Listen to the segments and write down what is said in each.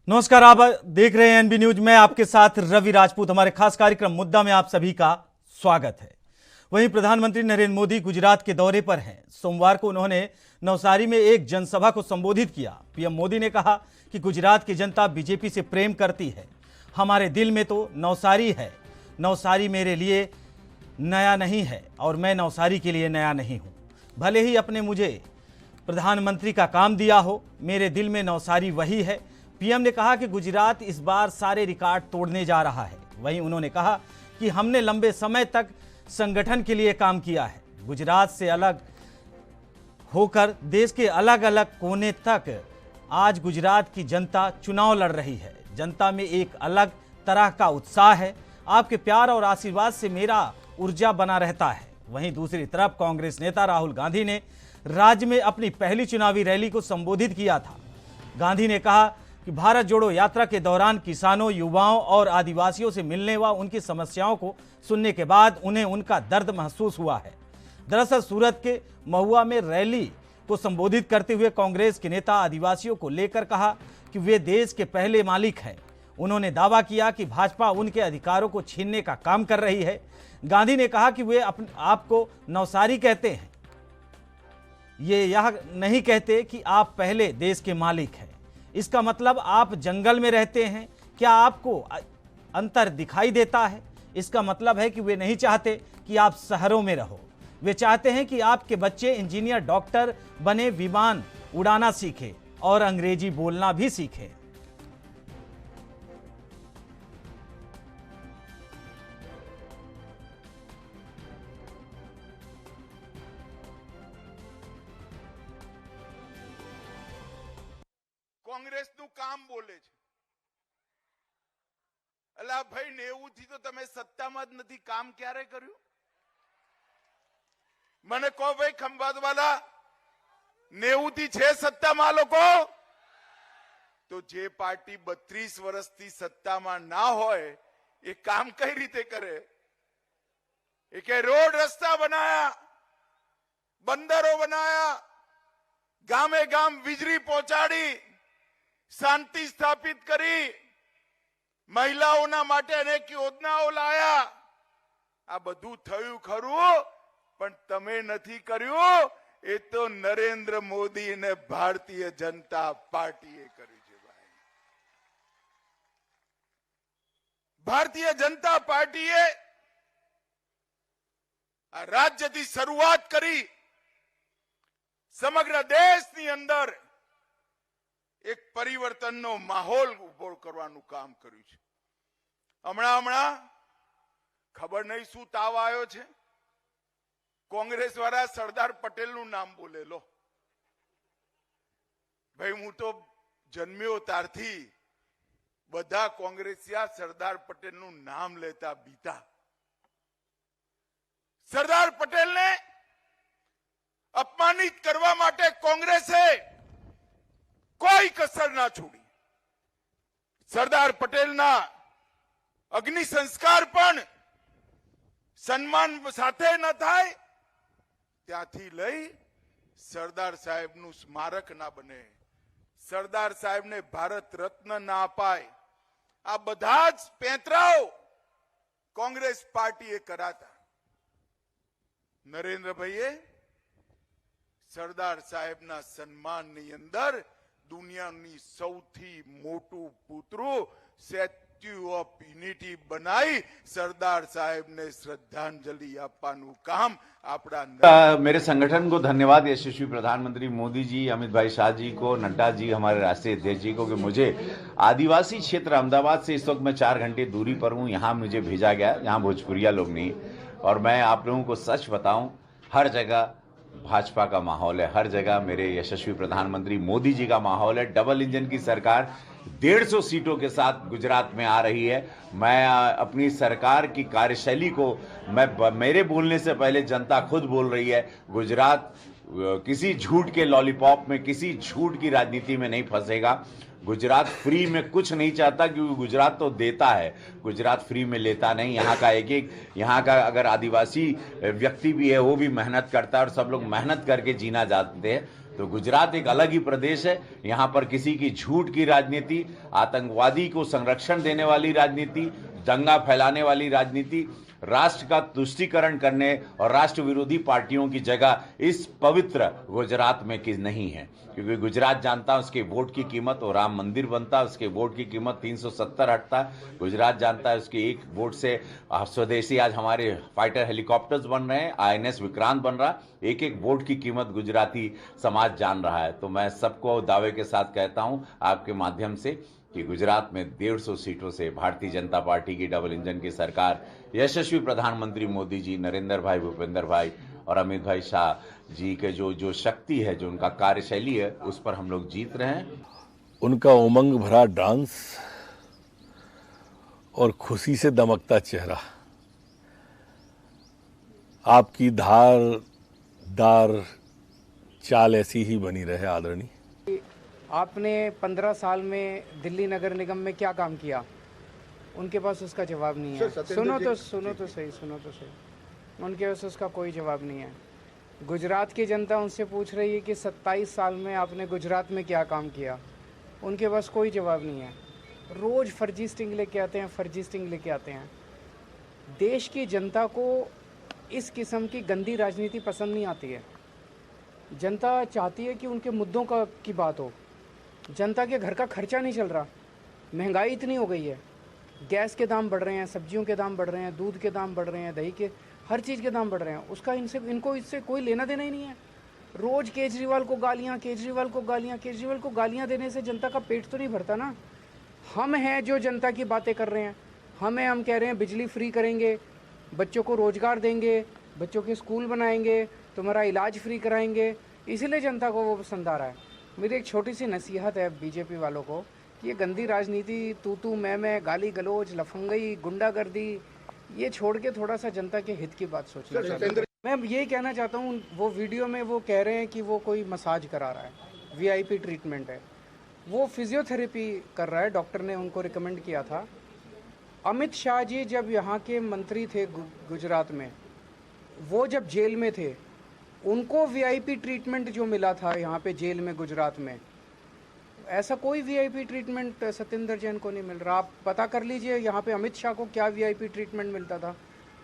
नमस्कार, आप देख रहे हैं एनबी न्यूज में आपके साथ रवि राजपूत। हमारे खास कार्यक्रम मुद्दा में आप सभी का स्वागत है। वहीं प्रधानमंत्री नरेंद्र मोदी गुजरात के दौरे पर हैं। सोमवार को उन्होंने नवसारी में एक जनसभा को संबोधित किया। पीएम मोदी ने कहा कि गुजरात की जनता बीजेपी से प्रेम करती है। हमारे दिल में तो नवसारी है। नवसारी मेरे लिए नया नहीं है और मैं नवसारी के लिए नया नहीं हूँ। भले ही अपने मुझे प्रधानमंत्री का काम दिया हो, मेरे दिल में नवसारी वही है। पीएम ने कहा कि गुजरात इस बार सारे रिकॉर्ड तोड़ने जा रहा है। वहीं उन्होंने कहा कि हमने लंबे समय तक संगठन के लिए काम किया है। गुजरात से अलग होकर देश के अलग अलग कोने तक आज गुजरात की जनता चुनाव लड़ रही है। जनता में एक अलग तरह का उत्साह है। आपके प्यार और आशीर्वाद से मेरा ऊर्जा बना रहता है। वहीं दूसरी तरफ कांग्रेस नेता राहुल गांधी ने राज्य में अपनी पहली चुनावी रैली को संबोधित किया था। गांधी ने कहा कि भारत जोड़ो यात्रा के दौरान किसानों, युवाओं और आदिवासियों से मिलने व उनकी समस्याओं को सुनने के बाद उन्हें उनका दर्द महसूस हुआ है। दरअसल सूरत के महुआ में रैली को संबोधित करते हुए कांग्रेस के नेता आदिवासियों को लेकर कहा कि वे देश के पहले मालिक हैं। उन्होंने दावा किया कि भाजपा उनके अधिकारों को छीनने का काम कर रही है। गांधी ने कहा कि वे अपने आप को नवसारी कहते हैं, ये यह नहीं कहते कि आप पहले देश के मालिक हैं। इसका मतलब आप जंगल में रहते हैं। क्या आपको अंतर दिखाई देता है? इसका मतलब है कि वे नहीं चाहते कि आप शहरों में रहो। वे चाहते हैं कि आपके बच्चे इंजीनियर, डॉक्टर बने, विमान उड़ाना सीखें और अंग्रेजी बोलना भी सीखें। કોંગ્રેસનું કામ બોલે છે। અલા ભાઈ 90 થી તો તમે સત્તામાં જ નથી, કામ ક્યારે કર્યું? મને કહો ભાઈ ખંભાતવાલા, 90 થી છે સત્તામાં લોકો? તો જે પાર્ટી 32 વર્ષથી સત્તામાં ના હોય એ કામ કઈ રીતે કરે? એ કે રોડ રસ્તા બનાયા, બંદરો બનાયા, ગામે ગામ વીજળી પહોંચાડી, શાંતિ સ્થાપિત કરી, મહિલાઓના માટે અનેક યોજનાઓ લાયા। આ બધું થયું ખરું, પણ તમે નથી કર્યું। એ તો નરેન્દ્ર મોદી અને ભારતીય જનતા પાર્ટીએ કર્યું છે ભાઈ। ભારતીય જનતા પાર્ટીએ આ રાજ્યથી શરૂઆત કરી સમગ્ર દેશની અંદર એક પરિવર્તનનો માહોલ ઉભો કરવાનું કામ કર્યું છે। હમણાં ખબર નહીં શું તાવ આવ્યો છે, કોંગ્રેસ વાળા સરદાર પટેલનું નામ બોલે લો ભાઈ। હું તો જન્મ્યો ત્યારથી બધા કોંગ્રેસિયા સરદાર પટેલનું નામ લેતા બીતા। સરદાર પટેલને અપમાનિત કરવા માટે કોંગ્રેસે कोई कसर ना छोड़ी। सरदार पटेलना अग्नि संस्कार पण सन्मान साथे न थाय, त्याथी लई सरदार साहेबनु स्मारक ना बने, सरदार साहेब ने भारत रत्न ना अपाय। आ बधा ज पेंतराओ कांग्रेस पार्टीए कराता। नरेंद्र भाईए सरदार साहेबना सन्माननी अंदर दुनियानी सौथी मोटू पुतरू स्टेच्यू ऑफ यूनिटी बनाई। सरदार साहेब ने श्रद्धांजलि आपવાનું काम अपना मेरे संगठन को धन्यवाद, यशस्वी प्रधानमंत्री मोदी जी, अमित भाई शाह जी को, नड्डा जी, हमारे राष्ट्रीय अध्यक्ष जी को, कि मुझे आदिवासी क्षेत्र अहमदाबाद से इस वक्त मैं 4 घंटे दूरी पर हूं, यहाँ मुझे भेजा गया। यहाँ भोजपुरिया लोग नहीं, और मैं आप लोगों को सच बताऊं, हर जगह भाजपा का माहौल है, हर जगह मेरे यशस्वी प्रधानमंत्री मोदी जी का माहौल है। डबल इंजन की सरकार 150 सीटों के साथ गुजरात में आ रही है। मैं अपनी सरकार की कार्यशैली को मेरे बोलने से पहले जनता खुद बोल रही है। गुजरात किसी झूठ के लॉलीपॉप में, किसी झूठ की राजनीति में नहीं फंसेगा। गुजरात फ्री में कुछ नहीं चाहता, क्योंकि गुजरात तो देता है, गुजरात फ्री में लेता नहीं। यहाँ का अगर आदिवासी व्यक्ति भी है वो भी मेहनत करता है, और सब लोग मेहनत करके जीना चाहते हैं। तो गुजरात एक अलग ही प्रदेश है। यहाँ पर किसी की झूठ की राजनीति, आतंकवादी को संरक्षण देने वाली राजनीति, दंगा फैलाने वाली राजनीति, राष्ट्र का तुष्टीकरण करने और राष्ट्र विरोधी पार्टियों की जगह इस पवित्र गुजरात में की नहीं है। क्योंकि गुजरात जानता है उसके वोट की कीमत, और राम मंदिर बनता है उसके वोट की कीमत 370 हटता है। गुजरात जानता है उसके एक वोट से स्वदेशी आज हमारे फाइटर हेलीकॉप्टर्स बन रहे हैं, INS विक्रांत बन रहा है। एक एक वोट की कीमत गुजराती समाज जान रहा है। तो मैं सबको दावे के साथ कहता हूं आपके माध्यम से कि गुजरात में 150 सीटों से भारतीय जनता पार्टी की डबल इंजन की सरकार, यशस्वी प्रधानमंत्री मोदी जी, नरेंद्र भाई, भूपेंद्र भाई और अमित भाई शाह जी के जो शक्ति है, जो उनका कार्यशैली है, उस पर हम लोग जीत रहे हैं। उनका उमंग भरा डांस और खुशी से दमकता चेहरा, आपकी धारदार चाल ऐसी ही बनी रहे आदरणीय। आपने 15 साल में दिल्ली नगर निगम में क्या काम किया, उनके पास उसका जवाब नहीं है। सुनो तो सही। उनके पास उसका कोई जवाब नहीं है। गुजरात की जनता उनसे पूछ रही है कि 27 साल में आपने गुजरात में क्या काम किया, उनके पास कोई जवाब नहीं है। रोज़ फर्जी स्टिंग लेके आते हैं। देश की जनता को इस किस्म की गंदी राजनीति पसंद नहीं आती है। जनता चाहती है कि उनके मुद्दों की बात हो। जनता के घर का खर्चा नहीं चल रहा, महंगाई इतनी हो गई है, गैस के दाम बढ़ रहे हैं, सब्जियों के दाम बढ़ रहे हैं, दूध के दाम बढ़ रहे हैं, दही के, हर चीज़ के दाम बढ़ रहे हैं। उसका इनको इससे कोई लेना देना ही नहीं है। रोज़ केजरीवाल को गालियाँ देने से जनता का पेट तो नहीं भरता ना। हम हैं जो जनता की बातें कर रहे हैं। हम कह रहे हैं बिजली फ्री करेंगे, बच्चों को रोज़गार देंगे, बच्चों के स्कूल बनाएंगे, तुम्हारा इलाज फ्री कराएंगे, इसीलिए जनता को वो पसंद आ रहा है। मेरी एक छोटी सी नसीहत है बीजेपी वालों को कि ये गंदी राजनीति, तू मैं, गाली गलौज, लफंगई, गुंडागर्दी, ये छोड़ के थोड़ा सा जनता के हित की बात सोचना चाहिए। मैं यही कहना चाहता हूँ, वो वीडियो में वो कह रहे हैं कि वो कोई मसाज करा रहा है, VIP ट्रीटमेंट है, वो फिजियोथेरेपी कर रहा है, डॉक्टर ने उनको रिकमेंड किया था। अमित शाह जी जब यहाँ के मंत्री थे गुजरात में, वो जब जेल में थे, उनको VIP ट्रीटमेंट जो मिला था यहाँ पे जेल में गुजरात में, ऐसा कोई VIP ट्रीटमेंट सत्येंद्र जैन को नहीं मिल रहा। आप पता कर लीजिए यहाँ पे अमित शाह को क्या VIP ट्रीटमेंट मिलता था,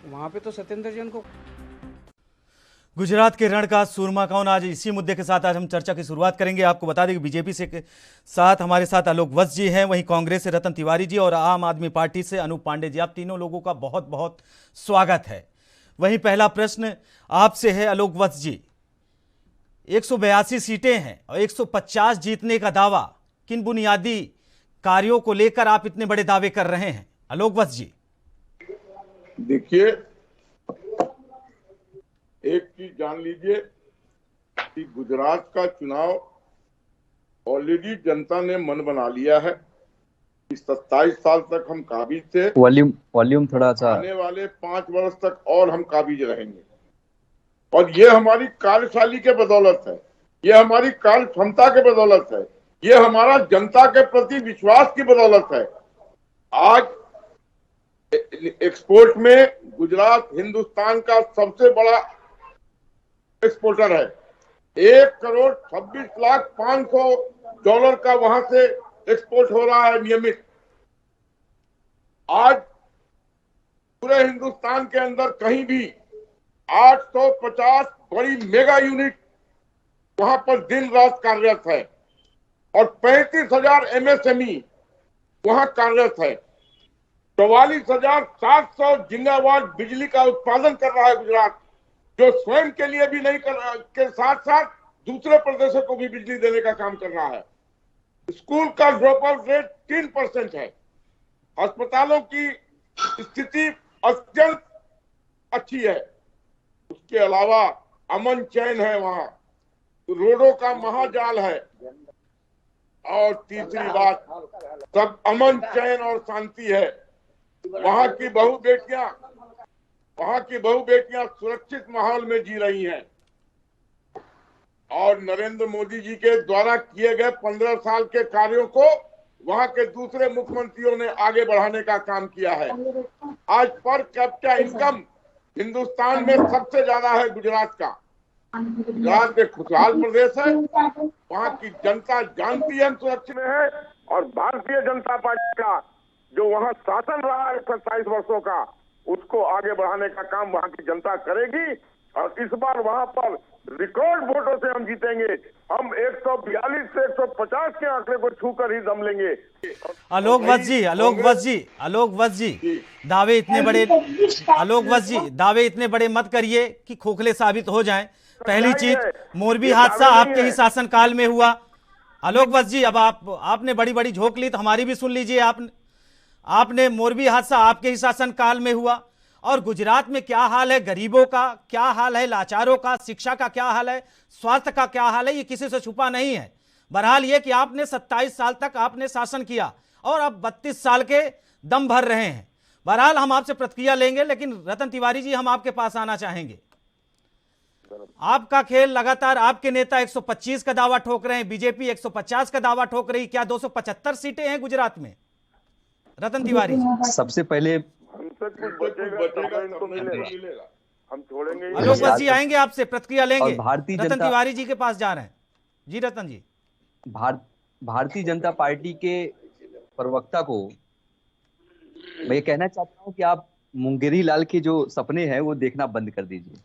वहाँ पे तो सत्येंद्र जैन को। गुजरात के रण का सूरमा कौन, आज इसी मुद्दे के साथ आज हम चर्चा की शुरुआत करेंगे। आपको बता दें कि बीजेपी से साथ हमारे साथ आलोक वत्स जी हैं, वहीं कांग्रेस से रतन तिवारी जी और आम आदमी पार्टी से अनूप पांडे जी। आप तीनों लोगों का बहुत बहुत स्वागत है। वहीं पहला प्रश्न आपसे है आलोक वत्स जी, 182 सीटें हैं और 150 जीतने का दावा, किन बुनियादी कार्यों को लेकर आप इतने बड़े दावे कर रहे हैं आलोक वत्स जी? देखिए, एक चीज जान लीजिए कि गुजरात का चुनाव ऑलरेडी जनता ने मन बना लिया है। 27 साल तक हम काबिज थे, वॉल्यूम थोड़ा सा, आने वाले 5 वर्ष तक और हम काबिज रहेंगे। और ये हमारी कार्यशैली के बदौलत है, ये हमारी कार्य क्षमता के बदौलत है, ये हमारा जनता के प्रति विश्वास की बदौलत है। आज एक्सपोर्ट में गुजरात हिंदुस्तान का सबसे बड़ा एक्सपोर्टर है। $1,26,05,00,000 का वहां से एक्सपोर्ट हो रहा है नियमित। आज पूरे हिंदुस्तान के अंदर कहीं भी 850 बड़ी मेगा यूनिट वहां पर दिन रात कार्यरत है और 35,000 MSME वहां कार्यरत है। 44,700 जिगावाट बिजली का उत्पादन कर रहा है गुजरात, जो स्वयं के लिए भी नहीं के साथ साथ दूसरे प्रदेशों को भी बिजली देने का काम कर रहा है। स्कूल का ड्रॉप आउट रेट 3% है। अस्पतालों की स्थिति अत्यंत अच्छी है। उसके अलावा अमन चैन है, वहां रोडों का महाजाल है। और तीसरी बात, सब अमन चैन और शांति है। वहां की बहू बेटियां सुरक्षित माहौल में जी रही हैं। और नरेंद्र मोदी जी के द्वारा किए गए 15 साल के कार्यों को वहां के दूसरे मुख्यमंत्रियों ने आगे बढ़ाने का काम किया है। आज पर कैपिटा इनकम हिंदुस्तान में सबसे ज्यादा है गुजरात का। गुजरात एक खुशहाल प्रदेश है, वहाँ की जनता जानती है सुरक्षित है, और भारतीय जनता पार्टी का जो वहाँ शासन रहा है 27 वर्षों का, उसको आगे बढ़ाने का काम वहाँ की जनता करेगी। और इस बार वहाँ पर रिकॉर्ड वोटों से हम जीतेंगे। हम 142 से 150 के आंकड़े को छूकर ही दम लेंगे। आलोक वत्स जी, दावे इतने बड़े मत करिए कि खोखले साबित हो जाएं। पहली चीज, मोरबी हादसा आपके ही शासनकाल में हुआ। आलोक वत्स जी, अब आपने बड़ी बड़ी झोंक ली तो हमारी भी सुन लीजिए। आपने मोरबी हादसा आपके ही शासनकाल में हुआ। और गुजरात में क्या हाल है, गरीबों का क्या हाल है, लाचारों का, शिक्षा का क्या हाल है, स्वास्थ्य का क्या हाल है, ये किसी से छुपा नहीं है। बहरहाल ये कि आपने 27 साल तक आपने शासन किया और अब 32 साल के दम भर रहे हैं। बहरहाल हम आपसे प्रतिक्रिया लेंगे, लेकिन रतन तिवारी जी, हम आपके पास आना चाहेंगे। आपका खेल लगातार, आपके नेता 125 का दावा ठोक रहे हैं, बीजेपी 150 का दावा ठोक रही, क्या 275 सीटें हैं गुजरात में? रतन तिवारी जी, सबसे पहले हमसे कुछ बचेगा तो मिलेगा, हम छोड़ेंगे ही नहीं। आलोक वत्स जी आएंगे, आपसे प्रतिक्रिया लेंगे। और भारतीय रतन जनता तिवारी जी के पास जा रहे हैं। जी रतन जी। भारतीय जनता पार्टी के प्रवक्ता को मैं ये कहना चाहता हूं कि आप मुंगेरी लाल के जो सपने हैं वो देखना बंद कर दीजिए।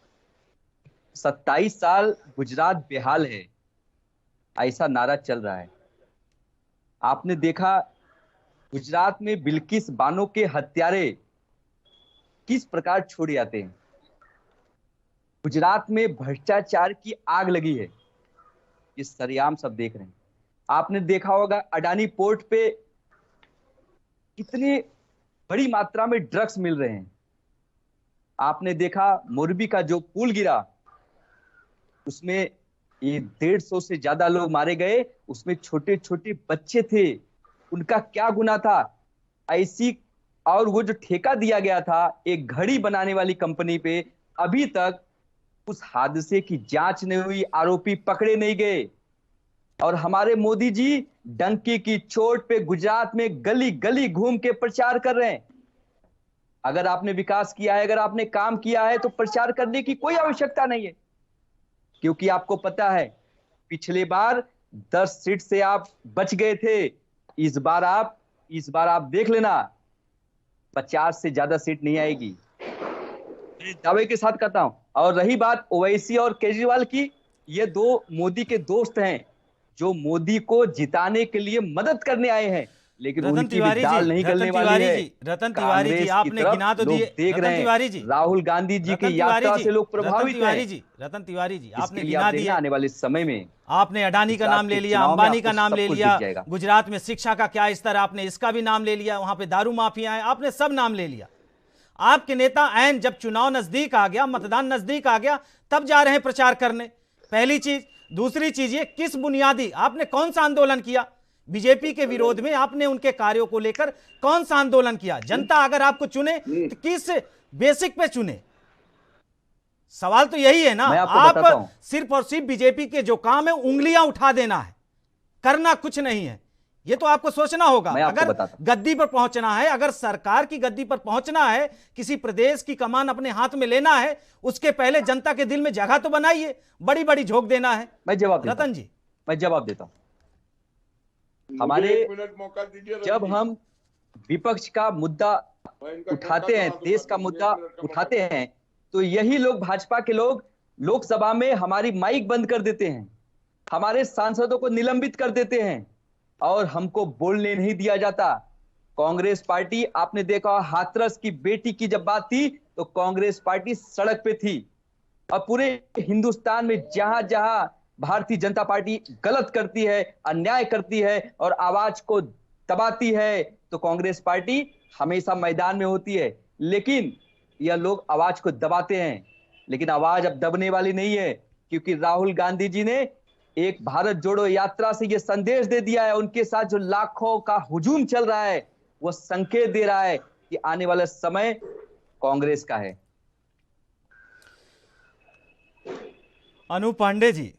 27 साल गुजरात बेहाल है, ऐसा नारा चल रहा है। आपने देखा गुजरात में बिल्किस बानो के हत्यारे किस प्रकार छोड़े जाते हैं। गुजरात में भ्रष्टाचार की आग लगी है, ये सरेआम सब देख रहे हैं। आपने देखा होगा अडानी पोर्ट पे कितनी बड़ी मात्रा में ड्रग्स मिल रहे हैं। आपने देखा मोरबी का जो पुल गिरा, उसमें ये 150 से ज्यादा लोग मारे गए, उसमें छोटे छोटे बच्चे थे, उनका क्या गुनाह था? ऐसी, और वो जो ठेका दिया गया था एक घड़ी बनाने वाली कंपनी पे, अभी तक उस हादसे की जांच नहीं हुई, आरोपी पकड़े नहीं गए। और हमारे मोदी जी डंकी की चोट पे गुजरात में गली गली घूम के प्रचार कर रहे हैं। अगर आपने विकास किया है, अगर आपने काम किया है, तो प्रचार करने की कोई आवश्यकता नहीं है, क्योंकि आपको पता है पिछले बार 10 सीट से आप बच गए थे। इस बार आप देख लेना 50 से ज्यादा सीट नहीं आएगी, दावे के साथ कहता हूं। और रही बात ओवैसी और केजरीवाल की, ये दो मोदी के दोस्त हैं जो मोदी को जिताने के लिए मदद करने आए हैं, लेकिन उनकी भी दाल नहीं गलने वाली है। रतन तिवारी जी, आपने गिना तो दिए। देख रहे हैं राहुल गांधी जी की यात्रा से लोग प्रभावित हैं। रतन तिवारी जी, आपने इसके लिए गिना आप देखना दिए। आने वाले समय में आपने अडानी का नाम ले लिया, अंबानी का नाम ले लिया, गुजरात में शिक्षा का क्या स्तर, आपने इसका भी नाम ले लिया, वहां पे दारू माफिया है, आपने सब नाम ले लिया। आपके नेता ऐन जब चुनाव नजदीक आ गया, मतदान नजदीक आ गया, तब जा रहे हैं प्रचार करने। पहली चीज। दूसरी चीज, ये किस बुनियादी, आपने कौन सा आंदोलन किया बीजेपी के विरोध में? आपने उनके कार्यों को लेकर कौन सा आंदोलन किया? जनता अगर आपको चुने तो किस बेसिक पे चुने? सवाल तो यही है ना। आप सिर्फ और सिर्फ बीजेपी के जो काम है उंगलियां उठा देना है, करना कुछ नहीं है। ये तो आपको सोचना होगा। अगर गद्दी पर पहुंचना है, अगर सरकार की गद्दी पर पहुंचना है, किसी प्रदेश की कमान अपने हाथ में लेना है, उसके पहले जनता के दिल में जगह तो बनाइए। बड़ी बड़ी झोंक देना है। मैं जवाब रतन जी, मैं जवाब देता हूं। हमारे जब हम विपक्ष का मुद्दा उठाते हैं, देश का मुद्दा उठाते हैं, तो यही लोग, भाजपा के लोग, लोकसभा में हमारी माइक बंद कर देते हैं, हमारे सांसदों को निलंबित कर देते हैं और हमको बोलने नहीं दिया जाता। कांग्रेस पार्टी, आपने देखा हाथरस की बेटी की जब बात थी तो कांग्रेस पार्टी सड़क पे थी। और पूरे हिंदुस्तान में जहां जहां भारतीय जनता पार्टी गलत करती है, अन्याय करती है और आवाज को दबाती है, तो कांग्रेस पार्टी हमेशा मैदान में होती है। लेकिन यह लोग आवाज को दबाते हैं, लेकिन आवाज अब दबने वाली नहीं है, क्योंकि राहुल गांधी जी ने एक भारत जोड़ो यात्रा से यह संदेश दे दिया है। उनके साथ जो लाखों का हुजूम चल रहा है, वह संकेत दे रहा है कि आने वाला समय कांग्रेस का है। अनूप पांडे जी,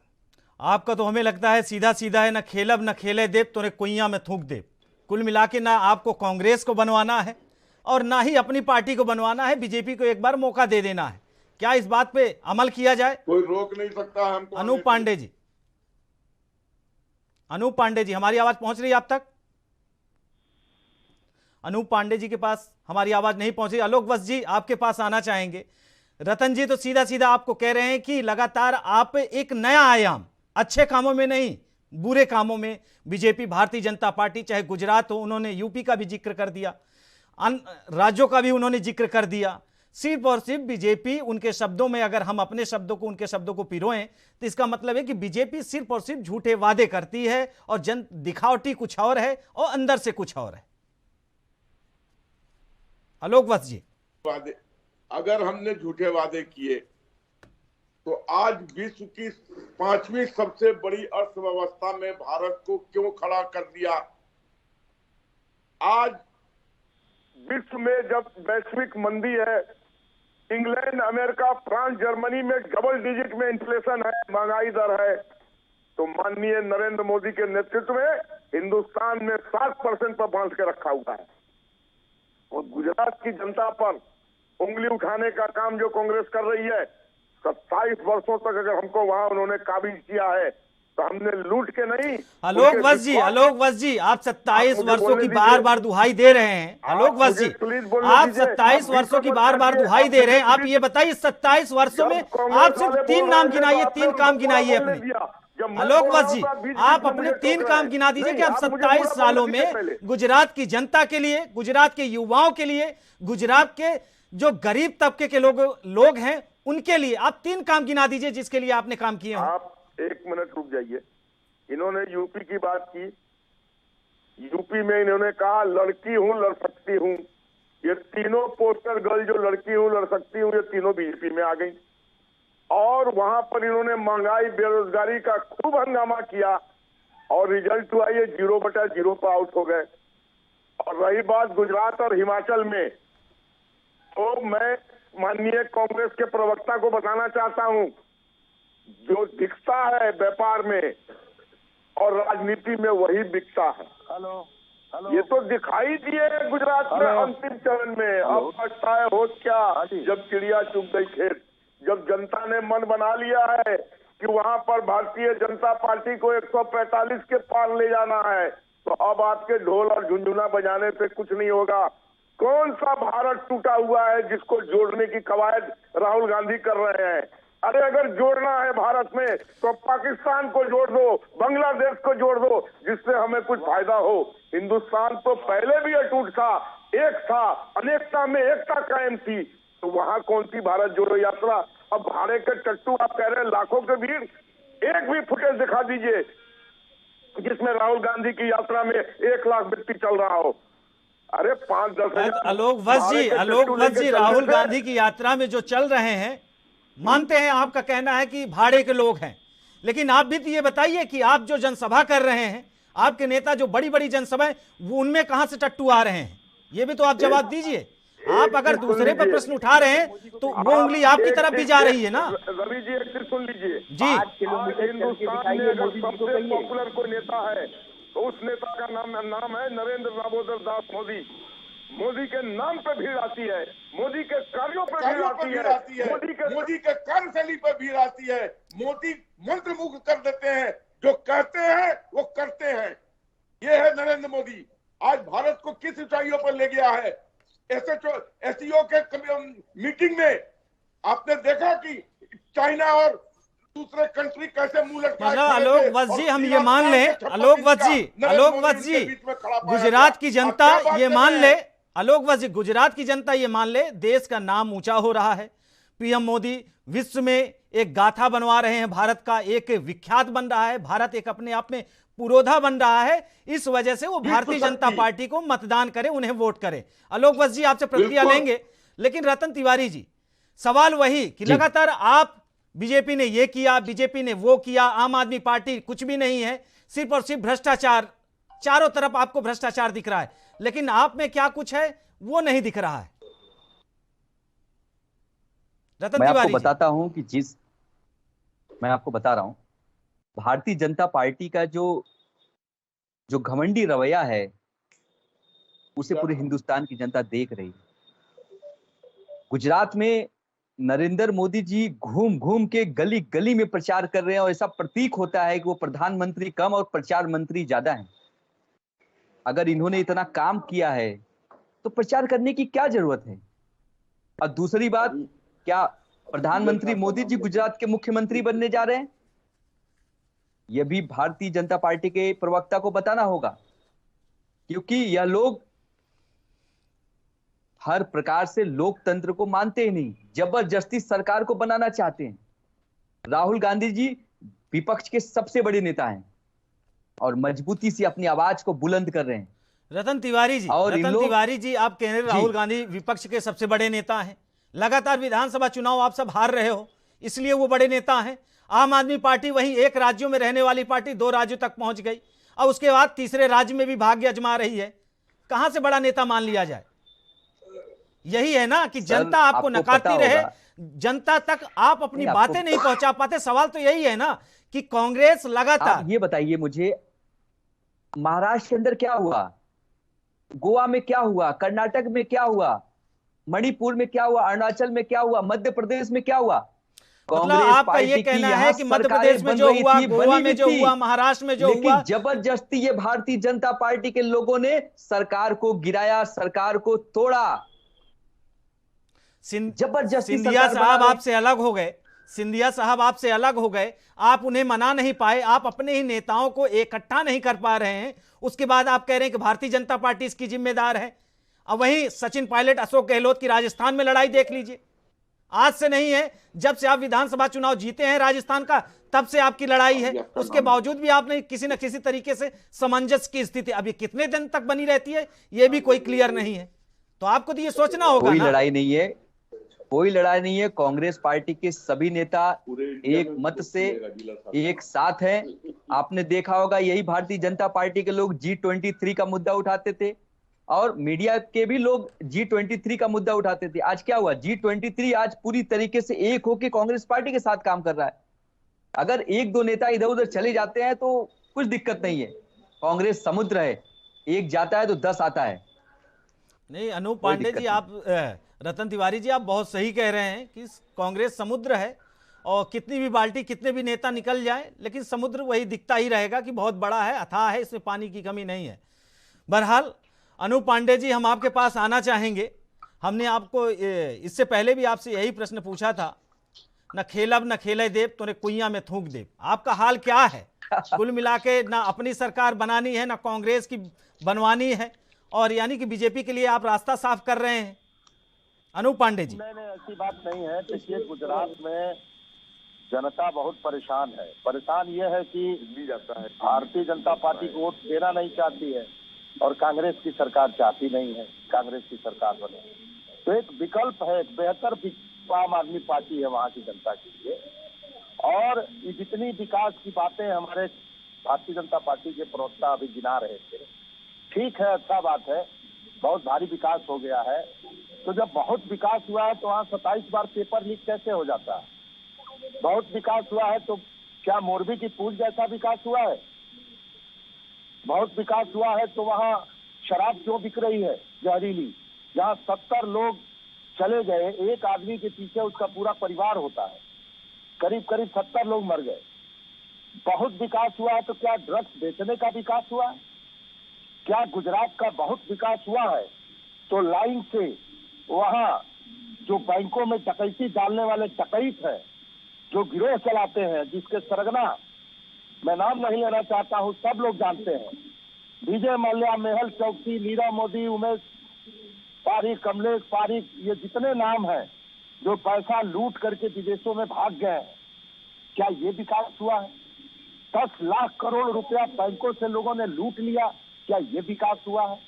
आपका तो हमें लगता है सीधा सीधा है, न खेलब न खेले देव तोरे कुइयां में थूक दे। कुल मिला के ना आपको कांग्रेस को बनवाना है और ना ही अपनी पार्टी को बनवाना है, बीजेपी को एक बार मौका दे देना है। क्या इस बात पे अमल किया जाए? कोई रोक नहीं सकता हमको। अनूप पांडे जी, अनूप पांडे जी, हमारी आवाज पहुंच रही है आप तक? अनूप पांडे जी के पास हमारी आवाज नहीं पहुंच रही। आलोक वत्स जी आपके पास आना चाहेंगे। रतन जी तो सीधा सीधा आपको कह रहे हैं कि लगातार आप एक नया आयाम, अच्छे कामों में नहीं बुरे कामों में, बीजेपी भारतीय जनता पार्टी, चाहे गुजरात हो, उन्होंने यूपी का भी जिक्र कर दिया, राज्यों का भी उन्होंने जिक्र कर दिया, सिर्फ और सिर्फ बीजेपी, उनके शब्दों में अगर हम अपने शब्दों को उनके शब्दों को पिरोएं तो इसका मतलब है कि बीजेपी सिर्फ और सिर्फ झूठे वादे करती है और जन दिखावटी कुछ और है और अंदर से कुछ और है। आलोक वत्स जी, वादे, अगर हमने झूठे वादे किए तो आज विश्व की 5वीं सबसे बड़ी अर्थव्यवस्था में भारत को क्यों खड़ा कर दिया? आज विश्व में जब वैश्विक मंदी है, इंग्लैंड, अमेरिका, फ्रांस, जर्मनी में डबल डिजिट में इन्फ्लेशन है, महंगाई दर है, तो माननीय नरेंद्र मोदी के नेतृत्व में हिंदुस्तान में 7% पर बांध के रखा हुआ है। और गुजरात की जनता पर उंगली उठाने का काम जो कांग्रेस कर रही है, 27 वर्षों तक अगर हमको वहां उन्होंने काबिज किया है तो हमने लूट के नहीं। आलोक वत्स जी, आलोक वत्स जी, आप 27 वर्षों की बार बार दुहाई दे रहे हैं। आलोक वत्स जी, आप 27 वर्षों की बार बार दुहाई दे रहे हैं। आप ये बताइए 27 वर्षों में आप सिर्फ 3 नाम गिनाइए, 3 काम गिनाइए अपने। आलोक वत्स जी, आप अपने 3 काम गिना दीजिए कि आप 27 सालों में गुजरात की जनता के लिए, गुजरात के युवाओं के लिए, गुजरात के जो गरीब तबके के लोग हैं उनके लिए आप 3 काम गिना दीजिए जिसके लिए आपने काम किए हैं। आप 1 मिनट रुक जाइए। इन्होंने यूपी की बात की, यूपी में इन्होंने कहा लड़की हूं लड़ सकती हूं। ये तीनों पोस्टर गर्ल जो लड़की हूं लड़ सकती हूं, ये तीनों बीजेपी में आ गई। और वहां पर इन्होंने महंगाई, बेरोजगारी का खूब हंगामा किया और रिजल्ट हुआ ये 0/0 पर आउट हो गए। और रही बात गुजरात और हिमाचल में, तो मैं माननीय कांग्रेस के प्रवक्ता को बताना चाहता हूं, जो दिखता है व्यापार में और राजनीति में वही बिकता है। ये तो दिखाई दिए गुजरात में अंतिम चरण में। अब पछताए हो क्या जब चिड़िया चुग गई खेत। जब जनता ने मन बना लिया है कि वहां पर भारतीय जनता पार्टी को 145 के पार ले जाना है, तो अब आपके ढोल और झुंझुना बजाने से कुछ नहीं होगा। कौन सा भारत टूटा हुआ है जिसको जोड़ने की कवायद राहुल गांधी कर रहे हैं? अरे अगर जोड़ना है भारत में तो पाकिस्तान को जोड़ दो, बांग्लादेश को जोड़ दो, जिससे हमें कुछ फायदा हो। हिंदुस्तान तो पहले भी अटूट था, एक था, अनेकता में एकता कायम थी, तो वहां कौन सी भारत जोड़ो यात्रा? अब भाड़े के टट्टू आप कह रहे हैं लाखों के भीड़, एक भी फुटेज दिखा दीजिए जिसमें राहुल गांधी की यात्रा में 1 लाख व्यक्ति चल रहा हो। अरे 5-10 आलोक वत्स जी, राहुल गांधी की यात्रा में जो चल रहे हैं, मानते हैं आपका कहना है कि भाड़े के लोग हैं, लेकिन आप भी तो ये बताइए कि आप जो जनसभा कर रहे हैं, आपके नेता जो बड़ी बड़ी जनसभाएं, वो उनमें कहां से टट्टू आ रहे हैं? ये भी तो आप जवाब दीजिए। आप अगर दूसरे पर प्रश्न उठा रहे हैं तो वो उंगली आपकी तरफ भी जा रही है ना। रवि जी एक चीज सुन लीजिए जी। हिंदुस्तान में अगर सबसे पॉपुलर कोई नेता है तो उस नेता का नाम है नरेंद्र दामोदर दास मोदी। मोदी के नाम पे भीड़ आती है, मोदी के कार्यों पे भीड़ आती है, मोदी के कार्यशैली पर भीड़ आती है। मोदी मंत्रमुग्ध कर देते हैं, जो कहते हैं वो करते हैं। ये है नरेंद्र मोदी। आज भारत को किस ऊंचाइयों पर ले गया है। एससीओ के मीटिंग में आपने देखा कि चाइना और दूसरे कंट्री कैसे मुंह लटकाए। मतलब आलोक वत्स जी, हम ये मान लें, आलोक वत्स जी, गुजरात की जनता ये मान ले, आलोक वत्स जी, गुजरात की जनता ये मान ले, देश का नाम ऊंचा हो रहा है। पीएम मोदी विश्व में एक गाथा बनवा रहे हैं, भारत का एक विख्यात बन रहा है, भारत एक अपने आप में पुरोधा बन रहा है। इस वजह से वो भारतीय जनता पार्टी को मतदान करे, उन्हें वोट करे। आलोक वत्स जी आपसे प्रतिक्रिया लेंगे, लेकिन रतन तिवारी जी, सवाल वही कि लगातार आप, बीजेपी ने ये किया, बीजेपी ने वो किया, आम आदमी पार्टी कुछ भी नहीं है, सिर्फ और सिर्फ भ्रष्टाचार, चारों तरफ आपको भ्रष्टाचार दिख रहा है, लेकिन आप में क्या कुछ है वो नहीं दिख रहा है। रतन मैं तिवारी आपको बताता हूं कि मैं आपको बता रहा हूं, भारतीय जनता पार्टी का जो घमंडी रवैया है उसे पूरे हिंदुस्तान की जनता देख रही है। गुजरात में नरेंद्र मोदी जी घूम घूम के गली गली में प्रचार कर रहे हैं और ऐसा प्रतीक होता है कि वो प्रधानमंत्री कम और प्रचार मंत्री ज्यादा हैं। अगर इन्होंने इतना काम किया है तो प्रचार करने की क्या जरूरत है? और दूसरी बात, क्या प्रधानमंत्री मोदी जी गुजरात के मुख्यमंत्री बनने जा रहे हैं? यह भी भारतीय जनता पार्टी के प्रवक्ता को बताना होगा, क्योंकि यह लोग हर प्रकार से लोकतंत्र को मानते ही नहीं, जबरदस्ती सरकार को बनाना चाहते हैं। राहुल गांधी जी विपक्ष के सबसे बड़े नेता हैं और मजबूती से अपनी आवाज को बुलंद कर रहे हैं। रतन तिवारी जी, और रतन तिवारी जी, आप कह रहे हैं राहुल गांधी विपक्ष के सबसे बड़े नेता हैं। लगातार विधानसभा चुनाव आप सब हार रहे हो, इसलिए वो बड़े नेता हैं। आम आदमी पार्टी वहीं एक राज्यों में रहने वाली पार्टी 2 राज्यों तक पहुंच गई और उसके बाद तीसरे राज्य में भी भाग्य आजमा रही है। कहां से बड़ा नेता मान लिया जाए? यही है ना कि जनता आपको नकारती रहे, जनता तक आप अपनी बातें नहीं पहुंचा पाते। सवाल तो यही है ना कि कांग्रेस लगातार। ये बताइए मुझे, महाराष्ट्र के अंदर क्या हुआ, गोवा में क्या हुआ, कर्नाटक में क्या हुआ, मणिपुर में क्या हुआ, अरुणाचल में क्या हुआ, मध्य प्रदेश में क्या हुआ? मतलब आपका ये कहना है कि मध्य प्रदेश में जो हुआ, गोवा में जो हुआ, महाराष्ट्र में जो हुआ, जबरदस्ती ये भारतीय जनता पार्टी के लोगों ने सरकार को गिराया, सरकार को तोड़ा। जबरदस्ती सिंधिया साहब आपसे अलग हो गए, सिंधिया साहब आपसे अलग हो गए, आप उन्हें मना नहीं पाए, आप अपने ही नेताओं को इकट्ठा नहीं कर पा रहे हैं। उसके बाद आप कह रहे हैं कि भारतीय जनता पार्टी इसकी जिम्मेदार है। अब वहीं सचिन पायलट, अशोक गहलोत की राजस्थान में लड़ाई देख लीजिए, आज से नहीं है, जब से आप विधानसभा चुनाव जीते हैं राजस्थान का, तब से आपकी लड़ाई है। उसके बावजूद भी आपने किसी न किसी तरीके से सामंजस्य की स्थिति अभी कितने दिन तक बनी रहती है, यह भी कोई क्लियर नहीं है। तो आपको तो ये सोचना होगा। कोई लड़ाई नहीं है, कोई लड़ाई नहीं है। कांग्रेस पार्टी के सभी नेता एक मत से एक साथ हैं। आपने देखा होगा, यही भारतीय जनता पार्टी के लोग G23 का मुद्दा उठाते थे और मीडिया के भी लोग G23 का मुद्दा उठाते थे। आज क्या हुआ? G23 आज पूरी तरीके से एक होकर कांग्रेस पार्टी के साथ काम कर रहा है। अगर 1-2 नेता इधर उधर चले जाते हैं तो कुछ दिक्कत नहीं है। कांग्रेस समुद्र है, एक जाता है तो 10 आता है। नहीं, अनूप पांडे जी, आप रतन तिवारी जी, आप बहुत सही कह रहे हैं कि कांग्रेस समुद्र है और कितनी भी बाल्टी, कितने भी नेता निकल जाए, लेकिन समुद्र वही दिखता ही रहेगा कि बहुत बड़ा है, अथाह है, इसमें पानी की कमी नहीं है। बहरहाल अनूप पांडे जी, हम आपके पास आना चाहेंगे। हमने आपको इससे पहले भी आपसे यही प्रश्न पूछा था, न खेलब न खेले देव, तोरे कुइयां में थूक देव। आपका हाल क्या है? कुल मिला के ना अपनी सरकार बनानी है, ना कांग्रेस की बनवानी है, और यानी कि बीजेपी के लिए आप रास्ता साफ कर रहे हैं। अनूप पांडे जी, नहीं, ऐसी बात नहीं है। देखिए, गुजरात में जनता बहुत परेशान है। परेशान ये है कि भारतीय जनता पार्टी को वोट देना नहीं चाहती है और कांग्रेस की सरकार चाहती नहीं है कांग्रेस की सरकार बने। तो एक विकल्प है, एक बेहतर आम आदमी पार्टी है वहाँ की जनता के लिए। और ये जितनी विकास की बातें हमारे भारतीय जनता पार्टी के प्रवक्ता अभी गिना रहे थे, ठीक है, अच्छा बात है, बहुत भारी विकास हो गया है। तो जब बहुत विकास हुआ है तो वहाँ 27 बार पेपर लीक कैसे हो जाता है? बहुत विकास हुआ है तो क्या मोरबी की पूल जैसा विकास हुआ है? बहुत विकास हुआ है तो वहाँ शराब क्यों बिक रही है जहरीली? जहाँ 70 लोग चले गए, एक आदमी के पीछे उसका पूरा परिवार होता है, करीब करीब 70 लोग मर गए। बहुत विकास हुआ है तो क्या ड्रग्स बेचने का विकास हुआ है? क्या गुजरात का बहुत विकास हुआ है तो लाइन से वहाँ जो बैंकों में डकैती डालने वाले डकैत है, जो गिरोह चलाते हैं, जिसके सरगना मैं नाम नहीं लेना चाहता हूँ, सब लोग जानते हैं, विजय मल्ल्या, मेहुल चोकसी, नीरव मोदी, उमेश पारिक, कमलेश पारिक, ये जितने नाम हैं जो पैसा लूट करके विदेशों में भाग गए, क्या ये विकास हुआ है? 10 लाख करोड़ रुपया बैंकों से लोगों ने लूट लिया, क्या ये विकास हुआ है?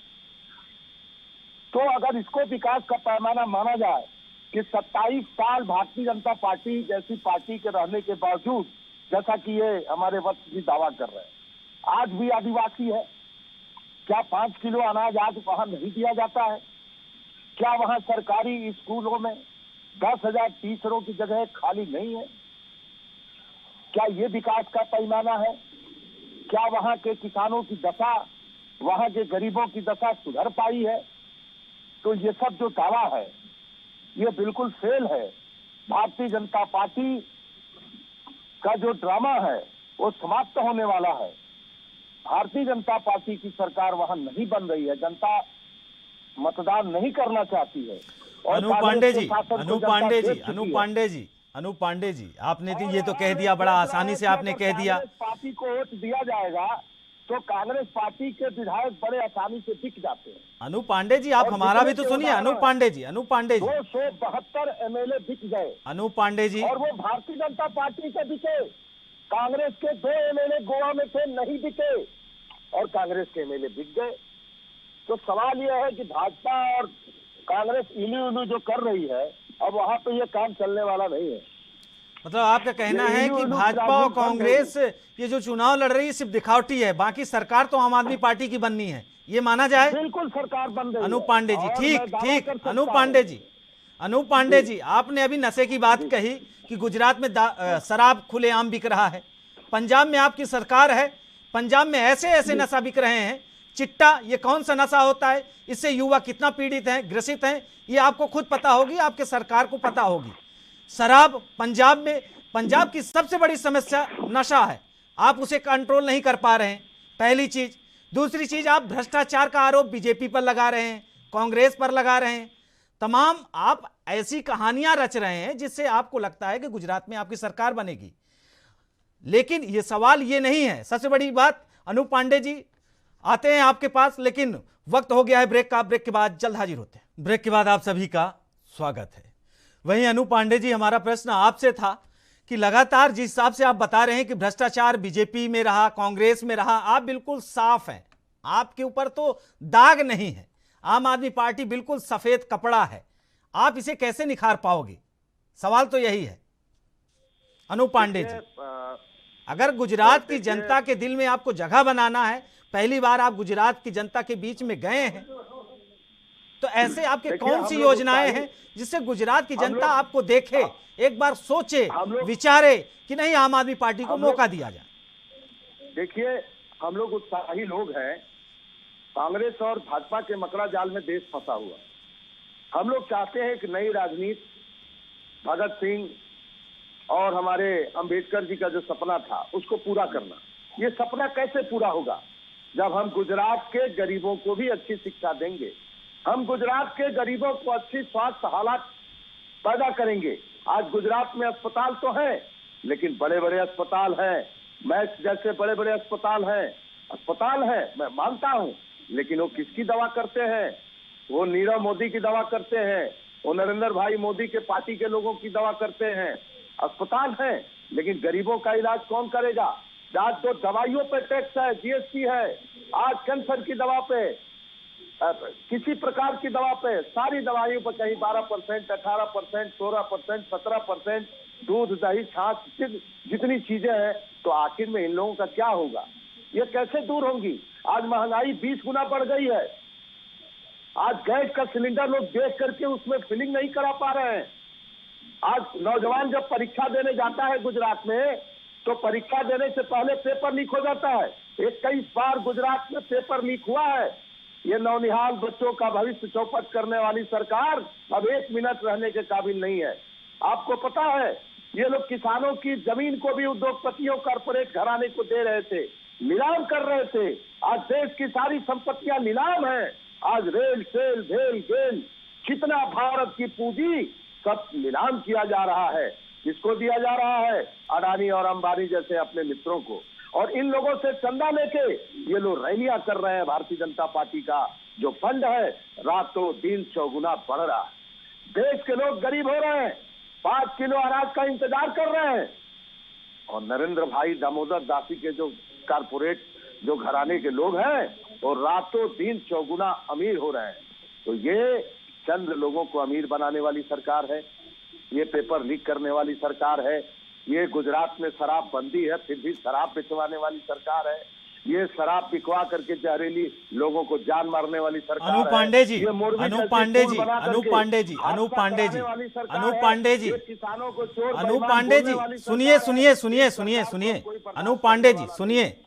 तो अगर इसको विकास का पैमाना माना जाए कि 27 साल भारतीय जनता पार्टी जैसी पार्टी के रहने के बावजूद, जैसा कि ये हमारे वक्त भी दावा कर रहे हैं, आज भी आदिवासी है, क्या 5 किलो अनाज आज वहां नहीं दिया जाता है? क्या वहां सरकारी स्कूलों में 10,000 टीचरों की जगह खाली नहीं है? क्या ये विकास का पैमाना है? क्या वहां के किसानों की दशा, वहां के गरीबों की दशा सुधर पाई है? तो ये सब जो दावा है ये बिल्कुल फेल है। भारतीय जनता पार्टी का जो ड्रामा है वो समाप्त होने वाला है। भारतीय जनता पार्टी की सरकार वहां नहीं बन रही है, जनता मतदान नहीं करना चाहती है। अनूप पांडे जी, आपने तो ये तो कह दिया, बड़ा आसानी से आपने कह दिया। पार्टी को वोट दिया जाएगा तो कांग्रेस पार्टी के विधायक बड़े आसानी से बिक जाते हैं। अनूप पांडे जी, आप हमारा भी तो सुनिए। अनूप पांडे जी 272 एमएलए बिक गए। अनूप पांडे जी, और वो भारतीय जनता पार्टी के बिके। कांग्रेस के 2 एमएलए गोवा में थे, नहीं बिके, और कांग्रेस के एमएलए बिक गए। तो सवाल यह है कि भाजपा और कांग्रेस इलू उलू जो कर रही है, अब वहां पे ये काम चलने वाला नहीं है। मतलब आपका कहना है कि भाजपा और कांग्रेस ये जो चुनाव लड़ रही है सिर्फ दिखावटी है, बाकी सरकार तो आम आदमी पार्टी की बननी है, ये माना जाए? बिल्कुल सरकार बन रही है। अनूप पांडे जी, ठीक। अनूप पांडे जी, आपने अभी नशे की बात कही कि गुजरात में शराब खुलेआम बिक रहा है, पंजाब में आपकी सरकार है, पंजाब में ऐसे ऐसे नशा बिक रहे हैं। चिट्टा, ये कौन सा नशा होता है, इससे युवा कितना पीड़ित हैं, ग्रसित हैं, ये आपको खुद पता होगी, आपके सरकार को पता होगी। शराब पंजाब में, पंजाब की सबसे बड़ी समस्या नशा है, आप उसे कंट्रोल नहीं कर पा रहे हैं, पहली चीज। दूसरी चीज, आप भ्रष्टाचार का आरोप बीजेपी पर लगा रहे हैं, कांग्रेस पर लगा रहे हैं, तमाम आप ऐसी कहानियां रच रहे हैं जिससे आपको लगता है कि गुजरात में आपकी सरकार बनेगी। लेकिन यह सवाल ये नहीं है। सबसे बड़ी बात, अनूप पांडे जी आते हैं आपके पास, लेकिन वक्त हो गया है ब्रेक का। ब्रेक के बाद जल्द हाजिर होते हैं। ब्रेक के बाद आप सभी का स्वागत है। वहीं अनूप पांडे जी, हमारा प्रश्न आपसे था कि लगातार जिस हिसाब से आप बता रहे हैं कि भ्रष्टाचार बीजेपी में रहा, कांग्रेस में रहा, आप बिल्कुल साफ हैं, आपके ऊपर तो दाग नहीं है, आम आदमी पार्टी बिल्कुल सफेद कपड़ा है, आप इसे कैसे निखार पाओगे? सवाल तो यही है। अनूप पांडे जी, अगर गुजरात की जनता के दिल में आपको जगह बनाना है, पहली बार आप गुजरात की जनता के बीच में गए हैं, तो ऐसे आपके कौन सी योजनाएं हैं जिससे गुजरात की जनता आपको देखे, एक बार सोचे, विचारे कि नहीं आम आदमी पार्टी को मौका दिया जाए? देखिए, हम लोग उत्साही लोग हैं। कांग्रेस और भाजपा के मकड़ा जाल में देश फंसा हुआ। हम लोग चाहते हैं कि नई राजनीति, भगत सिंह और हमारे अंबेडकर जी का जो सपना था उसको पूरा करना। ये सपना कैसे पूरा होगा? जब हम गुजरात के गरीबों को भी अच्छी शिक्षा देंगे, हम गुजरात के गरीबों को अच्छी स्वास्थ्य हालात पैदा करेंगे। आज गुजरात में अस्पताल तो है, लेकिन बड़े बड़े अस्पताल हैं, मैक्स जैसे बड़े बड़े अस्पताल हैं, मैं मानता हूं, लेकिन वो किसकी दवा करते हैं? वो नीरव मोदी की दवा करते हैं, वो नरेंद्र भाई मोदी के पार्टी के लोगों की दवा करते हैं। अस्पताल है, लेकिन गरीबों का इलाज कौन करेगा? आज तो दवाइयों पे टैक्स है, जीएसटी है, आज कैंसर की दवा पे, किसी प्रकार की दवा पे, सारी दवाइयों पर कहीं 12%, 18%, 16%, 17%, दूध दही छाछ जितनी चीजें हैं, तो आखिर में इन लोगों का क्या होगा? ये कैसे दूर होंगी? आज महंगाई 20 गुना बढ़ गई है। आज गैस का सिलेंडर लोग देख करके उसमें फिलिंग नहीं करा पा रहे हैं। आज नौजवान जब परीक्षा देने जाता है गुजरात में, तो परीक्षा देने से पहले पेपर लीक हो जाता है। 21 बार गुजरात में पेपर लीक हुआ है। ये नौनिहाल बच्चों का भविष्य चौपट करने वाली सरकार अब 1 मिनट रहने के काबिल नहीं है। आपको पता है, ये लोग किसानों की जमीन को भी उद्योगपतियों, कारपोरेट घराने को दे रहे थे, नीलाम कर रहे थे। आज देश की सारी संपत्तियां नीलाम है। आज रेल, सेल, भेल, गेल, जितना भारत की पूंजी सब नीलाम किया जा रहा है। किसको दिया जा रहा है? अडानी और अंबानी जैसे अपने मित्रों को। और इन लोगों से चंदा लेके ये लोग रैलियां कर रहे हैं। भारतीय जनता पार्टी का जो फंड है रातों दिन चौगुना बढ़ रहा है। देश के लोग गरीब हो रहे हैं, 5 किलो अनाज का इंतजार कर रहे हैं। और नरेंद्र भाई दामोदर दासी के जो कारपोरेट जो घराने के लोग हैं, वो रातों दिन चौगुना अमीर हो रहे हैं। तो ये चंद लोगों को अमीर बनाने वाली सरकार है, ये पेपर लीक करने वाली सरकार है, ये गुजरात में शराब बंदी है फिर भी शराब पिछवाने वाली सरकार है, ये शराब पिकवा करके जहरीली लोगों को जान मारने वाली सरकार है। अनूप पांडे जी, सुनिए,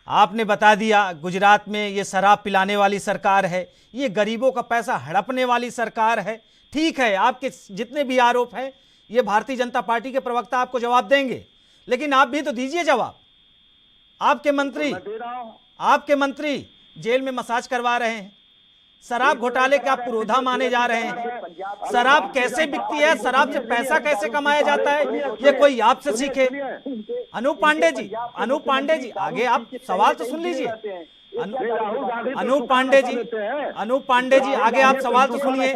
आपने बता दिया गुजरात में ये शराब पिलाने वाली सरकार है, ये गरीबों का पैसा हड़पने वाली सरकार है। ठीक है, आपके जितने भी आरोप हैं ये भारतीय जनता पार्टी के प्रवक्ता आपको जवाब देंगे, लेकिन आप भी तो दीजिए जवाब। आपके मंत्री जेल में मसाज करवा रहे हैं, शराब घोटाले के आप पुरोधा माने जा रहे हैं। शराब कैसे बिकती है, शराब से पैसा कैसे कमाया जाता है, ये कोई आपसे सीखे। अनूप पांडे जी आगे आप सवाल तो सुन लीजिए। अनूप पांडे जी आगे आप सवाल तो सुनिए।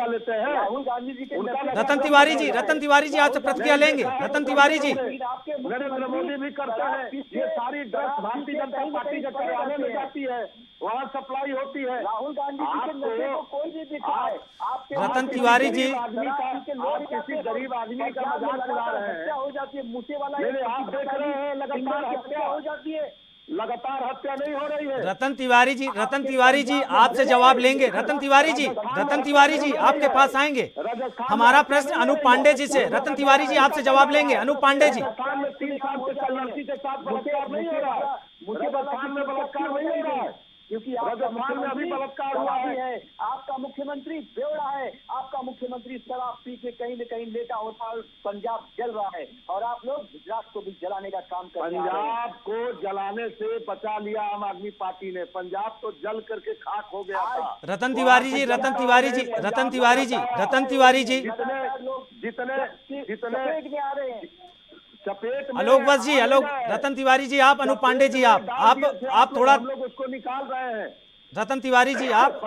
रतन तिवारी जी आपसे प्रतिक्रिया लेंगे। रतन तिवारी जी, नरेंद्र मोदी भी करते हैं, ये सारी ड्रग्स भारतीय जनता पार्टी के कार्यालय में जाती है, वहाँ सप्लाई होती है। राहुल गांधी जी के नशे को कोई नहीं दिखा है। रतन तिवारी जी, आप किसी गरीब आदमी का मजाक उड़ा रहे हैं, हो जाती है मुझे वाला। आप देख रहे हैं लगातार हत्या हो जाती है, लगातार हत्या नहीं हो रही है। रतन तिवारी जी आपसे जवाब लेंगे। रतन तिवारी जी आपके पास आएंगे। हमारा प्रश्न अनूप पांडे जी से, रतन तिवारी जी आपसे जवाब लेंगे। अनूप पांडे जी, 3 साल से चल लड़की के साथ बलात्कार नहीं हो रहा है, मुझे बलात्कार में बलात्कार नहीं हो रहा है, क्योंकि राजस्थान में अभी बलात्कार हुआ है। आपका मुख्यमंत्री बेवड़ा है, आपका मुख्यमंत्री शराब पी के कहीं न कहीं लेटा होता है, पंजाब जल रहा है और आप लोग गुजरात को भी जलाने का काम कर रहे हैं। पंजाब को जलाने से बचा लिया आम आदमी पार्टी ने, पंजाब तो जल करके खाक हो गया था। रतन तिवारी जी जितने आ रहे हैं चपेट में, रतन तिवारी जी आप, अनूप पांडे जी आप थोड़ा, हम लोग उसको निकाल रहे हैं। रतन तिवारी जी आप,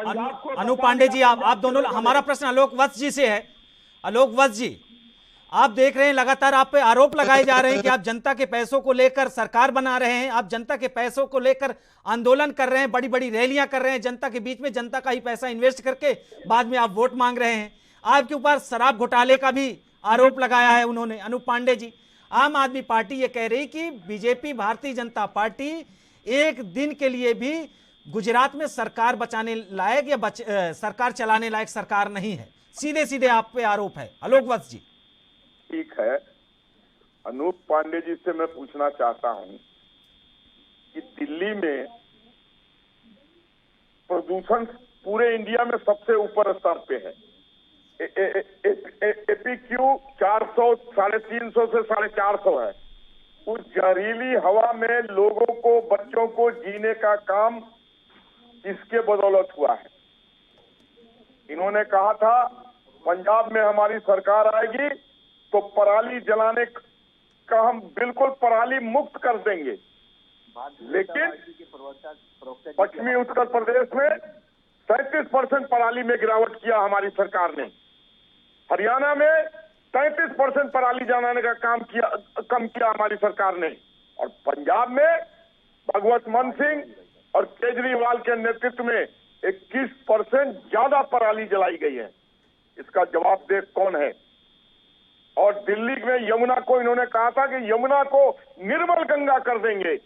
अनूप पांडे जी आप दोनों। हमारा प्रश्न आलोक वत्स जी से है। आलोक वत्स जी, आप देख रहे हैं लगातार आप पे आरोप लगाए जा रहे हैं कि आप जनता के पैसों को लेकर सरकार बना रहे हैं, आप जनता के पैसों को लेकर आंदोलन कर रहे हैं, बड़ी बड़ी रैलियां कर रहे हैं जनता के बीच में, जनता का ही पैसा इन्वेस्ट करके बाद में आप वोट मांग रहे हैं। आपके ऊपर शराब घोटाले का भी आरोप लगाया है उन्होंने, अनूप पांडे जी। आम आदमी पार्टी ये कह रही कि बीजेपी भारतीय जनता पार्टी एक दिन के लिए भी गुजरात में सरकार बचाने लायक या सरकार चलाने लायक सरकार नहीं है। सीधे सीधे आप पे आरोप है। आलोक वत्स जी, ठीक है, अनूप पांडे जी से मैं पूछना चाहता हूं कि दिल्ली में प्रदूषण पूरे इंडिया में सबसे ऊपर स्तर पे है। APQ 400, 350 से 450 है। उस जहरीली हवा में लोगों को, बच्चों को जीने का काम इसके बदौलत हुआ है। इन्होंने कहा था पंजाब में हमारी सरकार आएगी तो पराली जलाने का हम बिल्कुल पराली मुक्त कर देंगे, लेकिन पश्चिमी उत्तर प्रदेश में 37% पराली में गिरावट किया हमारी सरकार ने। हरियाणा में 33% पराली जलाने का कम किया हमारी सरकार ने, और पंजाब में भगवत मान सिंह और केजरीवाल के नेतृत्व में 21% ज्यादा पराली जलाई गई है। इसका जवाब दे कौन है? और दिल्ली में यमुना को इन्होंने कहा था कि यमुना को निर्मल गंगा कर देंगे।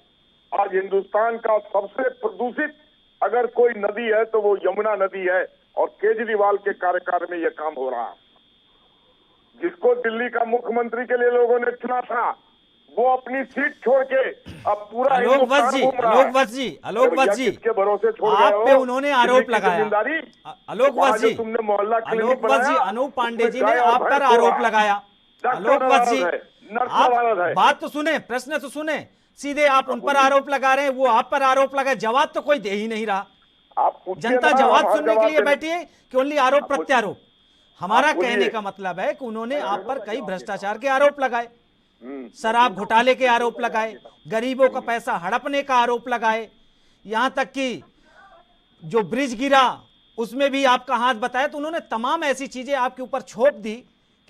आज हिंदुस्तान का सबसे प्रदूषित अगर कोई नदी है तो वो यमुना नदी है, और केजरीवाल के कार्यकाल में यह काम हो रहा है। जिसको दिल्ली का मुख्यमंत्री के लिए लोगों ने चुना था, वो अपनी सीट छोड़ के अब पूरा आलोक वत्स जी के भरोसे छोड़ आप पे उन्होंने आरोप लगाया। आलोक वत्स जी, तुमने मोहल्ला क्लिनिक बनाया, अनूप पांडे जी ने आप पर आरोप लगाया। आलोक वत्स जी, आप बात तो सुने, प्रश्न तो सुने, सीधे आप उन पर आरोप लगा रहे हैं, वो आप पर आरोप लगाए, जवाब तो कोई दे ही नहीं रहा। जनता जवाब सुनने के लिए बैठी है कि ओनली आरोप प्रत्यारोप। हमारा कहने का मतलब है कि उन्होंने आप पर कई भ्रष्टाचार के आरोप लगाए, शराब घोटाले के आरोप लगाए, गरीबों का पैसा हड़पने का आरोप लगाए, यहां तक कि जो ब्रिज गिरा उसमें भी आपका हाथ बताया। तो उन्होंने तमाम ऐसी चीजें आपके ऊपर छोप दी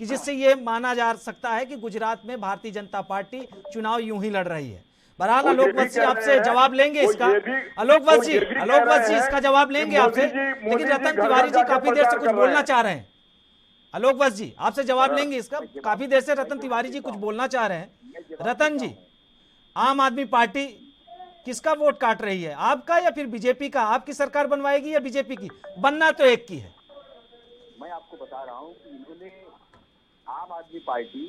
कि जिससे यह माना जा सकता है कि गुजरात में भारतीय जनता पार्टी चुनाव यूं ही लड़ रही है। बहरहाल आलोक वत्स जी आपसे जवाब लेंगे इसका। आलोक वत्स जी इसका जवाब लेंगे आपसे, लेकिन रतन तिवारी जी काफी देर से कुछ बोलना चाह रहे हैं। आलोक वत्स जी आपसे जवाब लेंगे इसका, काफी देर से रतन तिवारी जी कुछ बोलना चाह रहे हैं। रतन जी, आम आदमी पार्टी किसका वोट काट रही है, आपका या फिर बीजेपी का? आपकी सरकार बनवाएगी या बीजेपी की? बनना तो एक की है। मैं आपको बता रहा हूं कि इन्होंने, आम आदमी पार्टी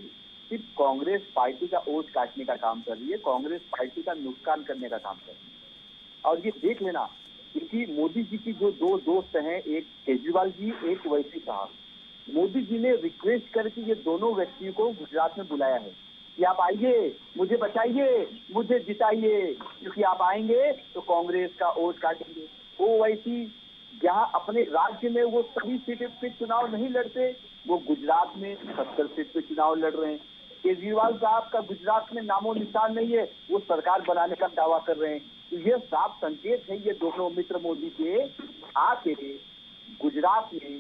सिर्फ कांग्रेस पार्टी का वोट काटने का काम कर रही है, कांग्रेस पार्टी का नुकसान करने का काम कर रही है। और ये देख लेना, क्योंकि मोदी जी की जो दो दोस्त हैं, एक केजरीवाल जी, एक वैसी साहब, मोदी जी ने रिक्वेस्ट करके ये दोनों व्यक्तियों को गुजरात में बुलाया है कि आप आइए, मुझे बचाइए, मुझे जिताइए, क्योंकि आप आएंगे तो कांग्रेस का वोट काटेंगे। ओवैसी जहां अपने राज्य में वो सभी सीटें पे चुनाव नहीं लड़ते, वो गुजरात में 70 सीट पे चुनाव लड़ रहे हैं। केजरीवाल साहब का गुजरात में नामो निशान नहीं है, वो सरकार बनाने का दावा कर रहे हैं। तो ये साफ संकेत है ये दोनों मित्र मोदी के आके गुजरात में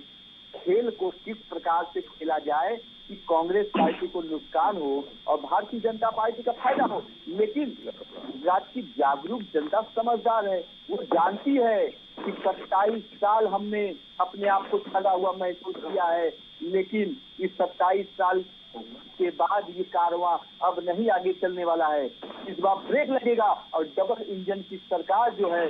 खेल को किस प्रकार से खेला जाए कि कांग्रेस पार्टी को नुकसान हो और भारतीय जनता पार्टी का फायदा हो। लेकिन गुजरात की जागरूक जनता समझदार है, वो जानती है कि 27 साल हमने अपने आप को ठगा हुआ महसूस किया है, लेकिन इस 27 साल के बाद ये कारवां अब नहीं आगे चलने वाला है। इस बार ब्रेक लगेगा और डबल इंजन की सरकार जो है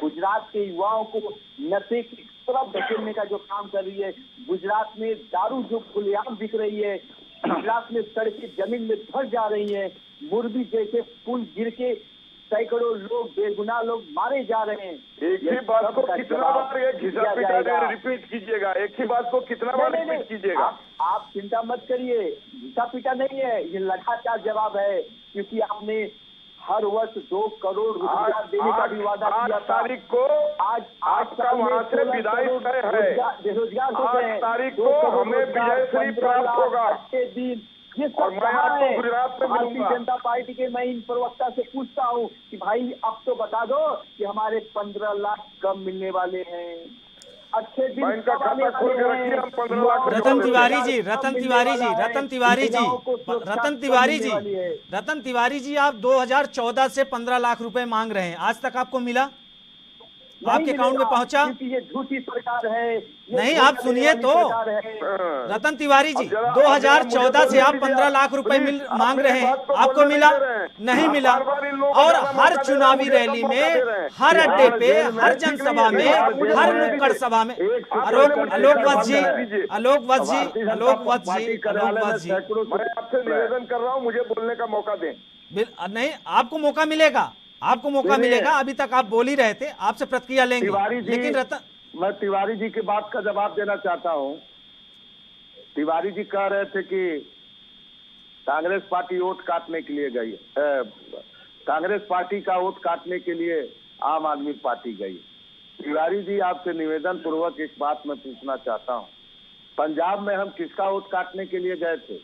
गुजरात के युवाओं को नशे की तरफ धकेलने का जो काम कर रही है। गुजरात में दारू जो खुलेआम बिक रही है, गुजरात में सड़कें जमीन में धंस जा रही हैं, मुरबी जैसे पुल गिर के सैकड़ों लोग बेगुनाह लोग मारे जा रहे हैं। एक ही बात को कितना बार ये घिसा पिटा रिपीट कीजिएगा? एक ही बात को कितना बार रिपीट कीजिएगा? आप चिंता मत करिए, घिसा पिटा नहीं है, ये लगातार जवाब है, क्योंकि आपने हर वर्ष 2 करोड़ रोजगार देने का भी वादा किया था। तारीख को आज आपका वहां से विदाई तय है। बेरोजगार 8 तारीख को हमें विजयश्री प्राप्त होगा। दिन ये और सब मैं आपको गुजरात में भारतीय मिलूंगा। जनता पार्टी के मैं इन प्रवक्ता से पूछता हूँ कि भाई अब तो बता दो कि हमारे 15 लाख कब मिलने वाले हैं, अच्छे दिन इनका खाता खोल के रखिए, हम 15 लाख रतन तिवारी जी, रतन तिवारी जी, रतन तिवारी जी, रतन तिवारी जी, रतन तिवारी जी, आप 2014 से 15 लाख रुपए मांग रहे हैं, आज तक आपको मिला? आपके अकाउंट में पहुंचा? क्योंकि ये झूठी सरकार है। नहीं, आप सुनिए तो रतन तिवारी जी, 2014 से आप 15 लाख रुपए मांग रहे हैं, आपको मिला? नहीं मिला। और हर चुनावी रैली में, हर अड्डे पे, हर जनसभा में, हर नुक्कड़ सभा में आलोक वत्स जी, मैं आपसे निवेदन कर रहा हूँ, मुझे बोलने का मौका दें। नहीं, आपको मौका मिलेगा, आपको मौका मिलेगा। अभी तक आप बोल ही रहे थे, आपसे प्रतिक्रिया लेंगे। लेकिन रतन, मैं तिवारी जी की बात का जवाब देना चाहता हूं। तिवारी जी कह रहे थे कि कांग्रेस पार्टी वोट काटने के लिए गई, कांग्रेस पार्टी का वोट काटने के लिए आम आदमी पार्टी गई। तिवारी जी, आपसे निवेदन पूर्वक एक बात मैं पूछना चाहता हूं, पंजाब में हम किसका वोट काटने के लिए गए थे?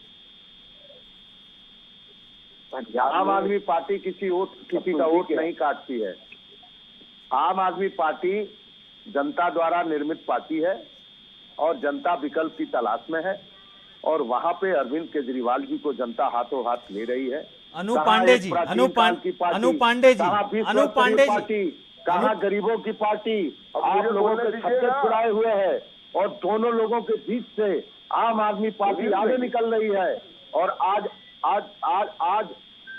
आम आदमी पार्टी किसी का वोट नहीं काटती है। आम आदमी पार्टी जनता द्वारा निर्मित पार्टी है और जनता विकल्प की तलाश में है, और वहां पे अरविंद केजरीवाल जी को जनता हाथों हाथ ले रही है। अनु पांडे जी, कहाँ गरीबों की पार्टी, आप लोगों के छक्के छुड़ाए हुए है, और दोनों लोगों के बीच से आम आदमी पार्टी आगे निकल रही है। और आज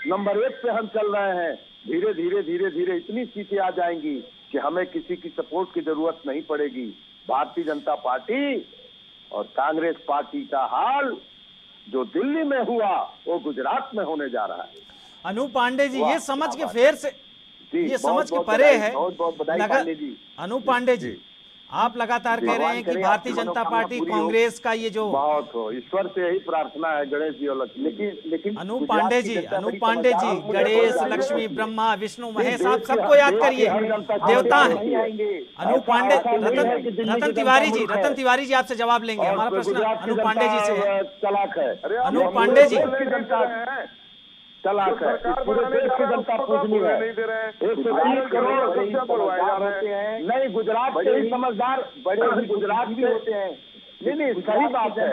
नंबर 1 पे हम चल रहे हैं। धीरे धीरे इतनी सीटें आ जाएंगी कि हमें किसी की सपोर्ट की जरूरत नहीं पड़ेगी। भारतीय जनता पार्टी और कांग्रेस पार्टी का हाल जो दिल्ली में हुआ वो गुजरात में होने जा रहा है। अनु पांडे जी, ये समझ के फेर से, ये समझ के परे है। अनु पांडे जी, आप लगातार कह रहे हैं कि भारतीय जनता पार्टी कांग्रेस का ये जो, बहुत हो, ईश्वर से यही प्रार्थना है, गणेश जी और लेकिन अनु पांडे जी, गणेश, लक्ष्मी, ब्रह्मा, विष्णु, महेश, आप सबको याद करिए, देवता हैं। अनु पांडे, रतन तिवारी जी आपसे जवाब लेंगे। हमारा प्रश्न अनु पांडे जी से है। चलाक है अनु पांडे जी, चलाक है, पूरे देश की जनता पूछनी है। 120 करोड़ नहीं, गुजरात के ही समझदार बड़े गुजरात भी होते हैं। नहीं, सही बात है।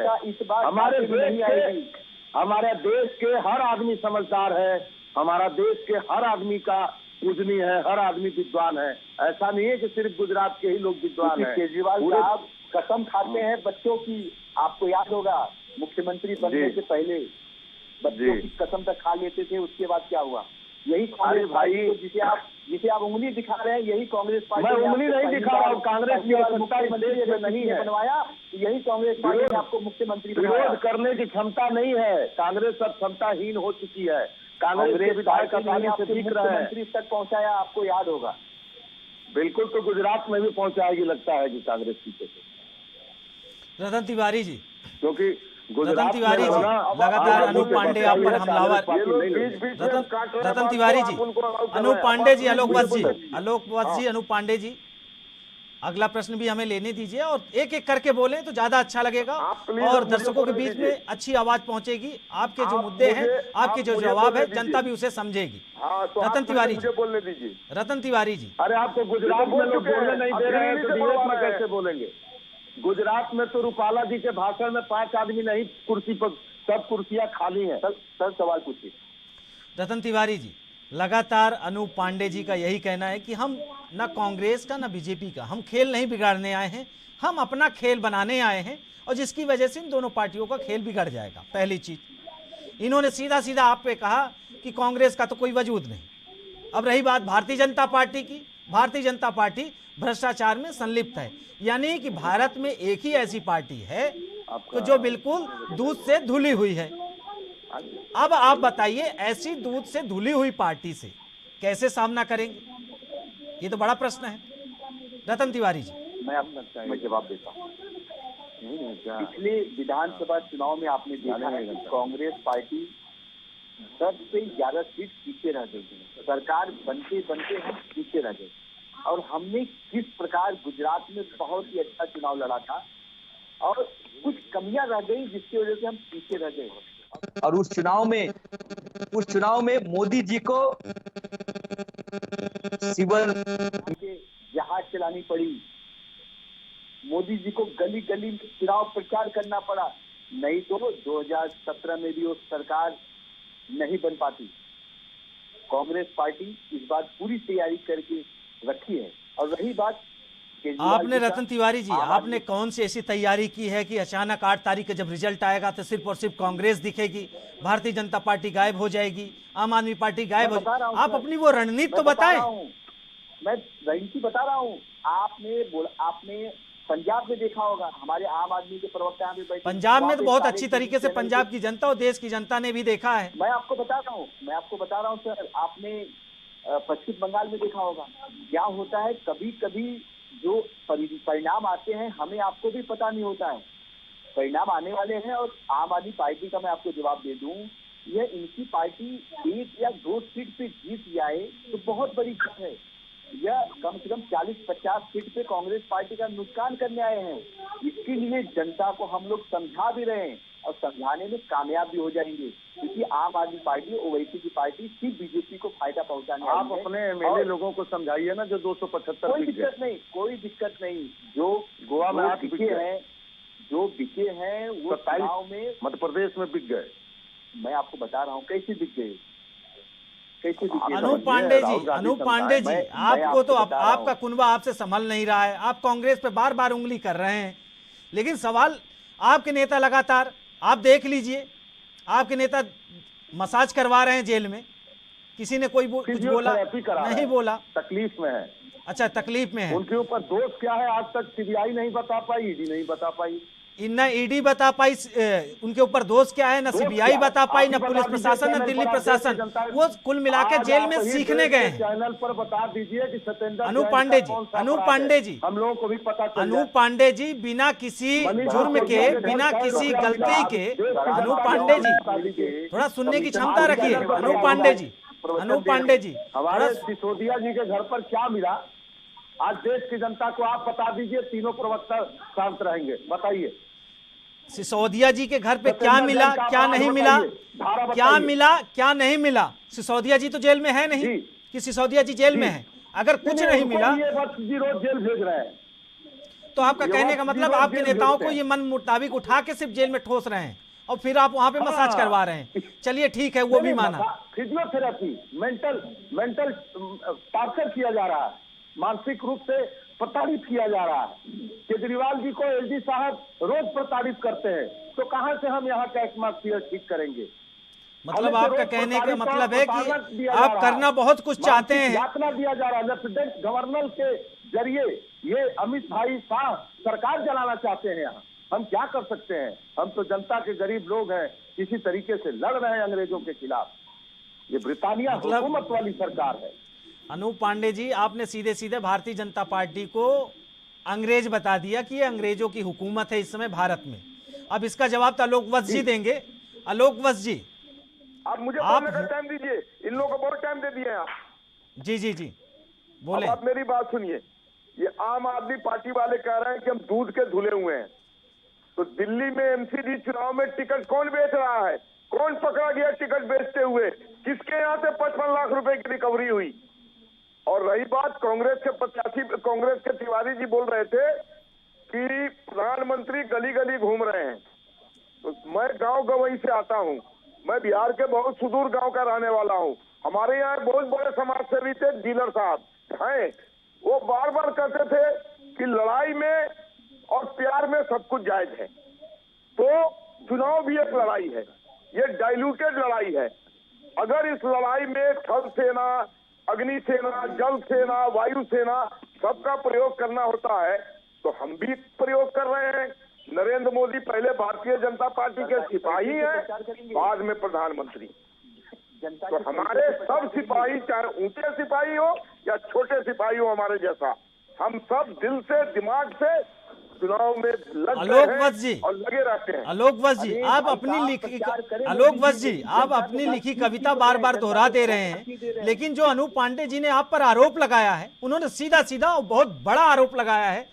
हमारे देश के हर आदमी समझदार है, हमारा देश के हर आदमी का पूजनीय है, हर आदमी विद्वान है। ऐसा नहीं है कि सिर्फ गुजरात के ही लोग विद्वान हैं। केजरीवाल साहब कसम खाते हैं बच्चों की, आपको याद होगा मुख्यमंत्री बनने से पहले बच्चों की कसम तक खा लेते थे, उसके बाद क्या हुआ? यही कांग्रेस भाई जिसे आप उंगली दिखा रहे हैं, यही कांग्रेस पार्टी। मैं उंगली नहीं दिखा रहा हूँ, कांग्रेस मुख्यमंत्री नहीं है बनवाया, यही कांग्रेस पार्टी ने आपको मुख्यमंत्री विरोध करने की क्षमता नहीं है। कांग्रेस अब क्षमताहीन हो चुकी है। कांग्रेस विधायक आसानी से दिख रहे हैं, मुख्यमंत्री तक पहुँचाया, आपको याद होगा। बिल्कुल, तो गुजरात में भी पहुँचाएगी लगता है कि कांग्रेस पीछे से। रतन तिवारी जी, क्योंकि रतन तिवारी जी, लगातार अनूप पांडे आप पर हमलावर। रतन तिवारी जी, अनूप पांडे जी, आलोक वत्स जी, अनूप पांडे जी, अगला प्रश्न भी हमें लेने दीजिए और एक एक करके बोलें तो ज्यादा अच्छा लगेगा और दर्शकों के बीच में अच्छी आवाज पहुंचेगी। आपके जो मुद्दे हैं, आपके जो जवाब है, जनता भी उसे समझेगी। रतन तिवारी जी, बोलने दीजिए। रतन तिवारी जी, अरे आपको गुजरात में लोग बोलने नहीं दे रहे हैं तो डीएस में कैसे बोलेंगे? गुजरात में तो रूपाला जी के भाषण में 5 आदमी नहीं कुर्सी पर, सब कुर्सियां खाली हैं। सर सवाल पूछिए। रतन तिवारी जी, लगातार अनूप पांडे जी का यही कहना है कि हम ना कांग्रेस का ना बीजेपी का, हम खेल नहीं बिगाड़ने आए हैं, हम अपना खेल बनाने आए हैं और जिसकी वजह से इन दोनों पार्टियों का खेल बिगड़ जाएगा। पहली चीज इन्होंने सीधा सीधा आप पे कहा कि कांग्रेस का तो कोई वजूद नहीं। अब रही बात भारतीय जनता पार्टी की, भारतीय जनता पार्टी भ्रष्टाचार में संलिप्त है, यानी कि भारत में एक ही ऐसी पार्टी है जो बिल्कुल दूध से धुली हुई है। अब आप बताइए, ऐसी दूध से धुली हुई पार्टी से कैसे सामना करेंगे? ये तो बड़ा प्रश्न है। रतन तिवारी जी, मैं जवाब देता हूँ। पिछले विधानसभा चुनाव में आपने देखा है कांग्रेस पार्टी 10 से 11 सीट पीछे रह गई थी। सरकार बनते बनते हम पीछे रह गए और हमने किस प्रकार गुजरात में बहुत ही अच्छा चुनाव लड़ा था और कुछ कमियां रह गई जिसकी वजह से हम पीछे रह गए। और उस चुनाव में मोदी जी को सिविल जहाज चलानी पड़ी, मोदी जी को गली गली में चुनाव प्रचार करना पड़ा, नहीं तो 2017 में भी वो सरकार नहीं बन पाती। कांग्रेस पार्टी इस बार पूरी तैयारी करके रखी है। और रही बात आपने रतन तिवारी जी, आपने कौन सी ऐसी तैयारी की है कि अचानक 8 तारीख को जब रिजल्ट आएगा तो सिर्फ और सिर्फ कांग्रेस दिखेगी, भारतीय जनता पार्टी गायब हो जाएगी, आम आदमी पार्टी गायब हो जाएगी? आप अपनी वो रणनीति तो बताएं। मैं रणनीति बता रहा हूँ। आपने पंजाब में देखा होगा, हमारे आम आदमी के प्रवक्ता भी बैठे। पंजाब में तो बहुत अच्छी तरीके से पंजाब की जनता और देश की जनता ने भी देखा है। मैं आपको बता रहा हूँ सर, आपने पश्चिम बंगाल में देखा होगा क्या होता है। कभी कभी जो परिणाम आते हैं हमें आपको भी पता नहीं होता है, परिणाम आने वाले हैं। और आम आदमी पार्टी का मैं आपको जवाब दे दूं, यह इनकी पार्टी 1 या 2 सीट पे जीत जाए तो बहुत बड़ी बात है। यह कम से कम 40-50 सीट पे कांग्रेस पार्टी का नुकसान करने आए हैं। इसके लिए जनता को हम लोग समझा भी रहे हैं और समझाने में कामयाब भी हो जाएंगे, क्योंकि आम आदमी पार्टी ओवैसी की पार्टी सिर्फ बीजेपी को फायदा पहुंचाने। आप अपने एमएलए लोगों को समझाइए ना जो 275। कोई दिक्कत नहीं। जो गोवा में आप बिके हैं वो चुनाव में मध्य प्रदेश में बिक गए। मैं आपको बता रहा हूँ कैसे बिक गए। अनूप पांडे जी, आपको तो आपका कुनबा आपसे संभल नहीं रहा है, आप कांग्रेस पे बार बार उंगली कर रहे हैं। लेकिन सवाल, आपके नेता लगातार, आप देख लीजिए, आपके नेता मसाज करवा रहे हैं जेल में, किसी ने कोई कुछ बोला नहीं? बोला तकलीफ में है। अच्छा, तकलीफ में है। उनके ऊपर दोष क्या है आज तक सीबीआई नहीं बता पाई, ईडी नहीं बता पाई, न ईडी बता पाई उनके ऊपर दोष क्या है, न सीबीआई बता पाई, न पुलिस प्रशासन, न दिल्ली प्रशासन। वो कुल मिलाकर जेल में सीखने गए हैं। चैनल पर बता दीजिए कि सत्येंद्र अनूप पांडे जी, हम लोगों को भी पता चल जाए। अनूप पांडे जी, बिना किसी जुर्म के, बिना किसी गलती के, अनूप पांडे जी थोड़ा सुनने की क्षमता रखिए। अनूप पांडे जी, हमारे सिसोदिया जी के घर पर क्या मिला आज देश की जनता को आप बता दीजिए। तीनों प्रवक्ता शांत रहेंगे, बताइए। सिसोदिया जी के घर पे क्या मिला, क्या नहीं मिला, क्या मिला, क्या नहीं मिला? सिसोदिया जी तो जेल में है नहीं कि सिसोदिया जी जेल में है? अगर कुछ नहीं मिला रोज जेल भेज रहे हैं तो आपका कहने का मतलब आपके नेताओं को ये मन मुताबिक उठा के सिर्फ जेल में ठोस रहे हैं और फिर आप वहां पे मसाज करवा रहे हैं। चलिए ठीक है, वो भी माना। फिजियोथेरेपी, मेंटल टॉर्चर किया जा रहा है, मानसिक रूप से प्रताड़ित किया जा रहा है। केजरीवाल जी को एलजी साहब रोज प्रताड़ित करते हैं, तो कहां से हम यहाँ का एटमॉस्फेयर ठीक करेंगे? मतलब आपका कहने का मतलब है कि आप करना बहुत कुछ चाहते हैं। यातना दिया जा रहा है लेफ्टिनेंट गवर्नर के जरिए। ये अमित भाई शाह सरकार चलाना चाहते हैं। यहाँ हम क्या कर सकते हैं? हम तो जनता के गरीब लोग हैं, किसी तरीके से लड़ रहे हैं अंग्रेजों के खिलाफ। ये ब्रिटानिया हुकूमत वाली सरकार है। अनूप पांडे जी, आपने सीधे सीधे भारतीय जनता पार्टी को अंग्रेज बता दिया कि ये अंग्रेजों की हुकूमत है इस समय भारत में। अब इसका जवाब तो आलोक वत्स जी देंगे। आलोक वत्स जी, आप मुझे आप बोलने का टाइम दीजिए, इन लोगों को बहुत टाइम दे दिए आप। जी जी जी बोले। आप मेरी बात सुनिए, ये आम आदमी पार्टी वाले कह रहे हैं कि हम दूध के धुले हुए हैं। तो दिल्ली में एमसीडी चुनाव में टिकट कौन बेच रहा है? कौन पकड़ा गया टिकट बेचते हुए? किसके यहाँ से 55 लाख रुपए की रिकवरी हुई? और रही बात कांग्रेस के प्रत्याशी, कांग्रेस के तिवारी जी बोल रहे थे कि प्रधानमंत्री गली गली घूम रहे हैं। तो मैं गांव गवई से आता हूं, मैं बिहार के बहुत सुदूर गांव का रहने वाला हूं। हमारे यहाँ बहुत बड़े समाज सेवी थे, डीलर साहब हैं, वो बार बार कहते थे कि लड़ाई में और प्यार में सब कुछ जायज है। तो चुनाव भी एक लड़ाई है, ये डाइल्यूटेड लड़ाई है। अगर इस लड़ाई में थल सेना, अग्नि सेना, जल सेना, वायु सेना सबका प्रयोग करना होता है तो हम भी प्रयोग कर रहे हैं। नरेंद्र मोदी पहले भारतीय जनता पार्टी के सिपाही हैं, बाद में प्रधानमंत्री। तो हमारे सब सिपाही, चाहे ऊंचे सिपाही हो या छोटे सिपाही हो हमारे जैसा, हम सब दिल से दिमाग से चुनाव में लग आलोक वत्स जी और लगे रहते हैं। आलोक वत्स जी, आप अपनी लिखी आलोक वत्स जी आप अपनी लिखी कविता बार बार दोहरा दे रहे हैं, लेकिन जो अनूप पांडे जी ने आप पर आरोप लगाया है, उन्होंने सीधा सीधा और बहुत बड़ा आरोप लगाया है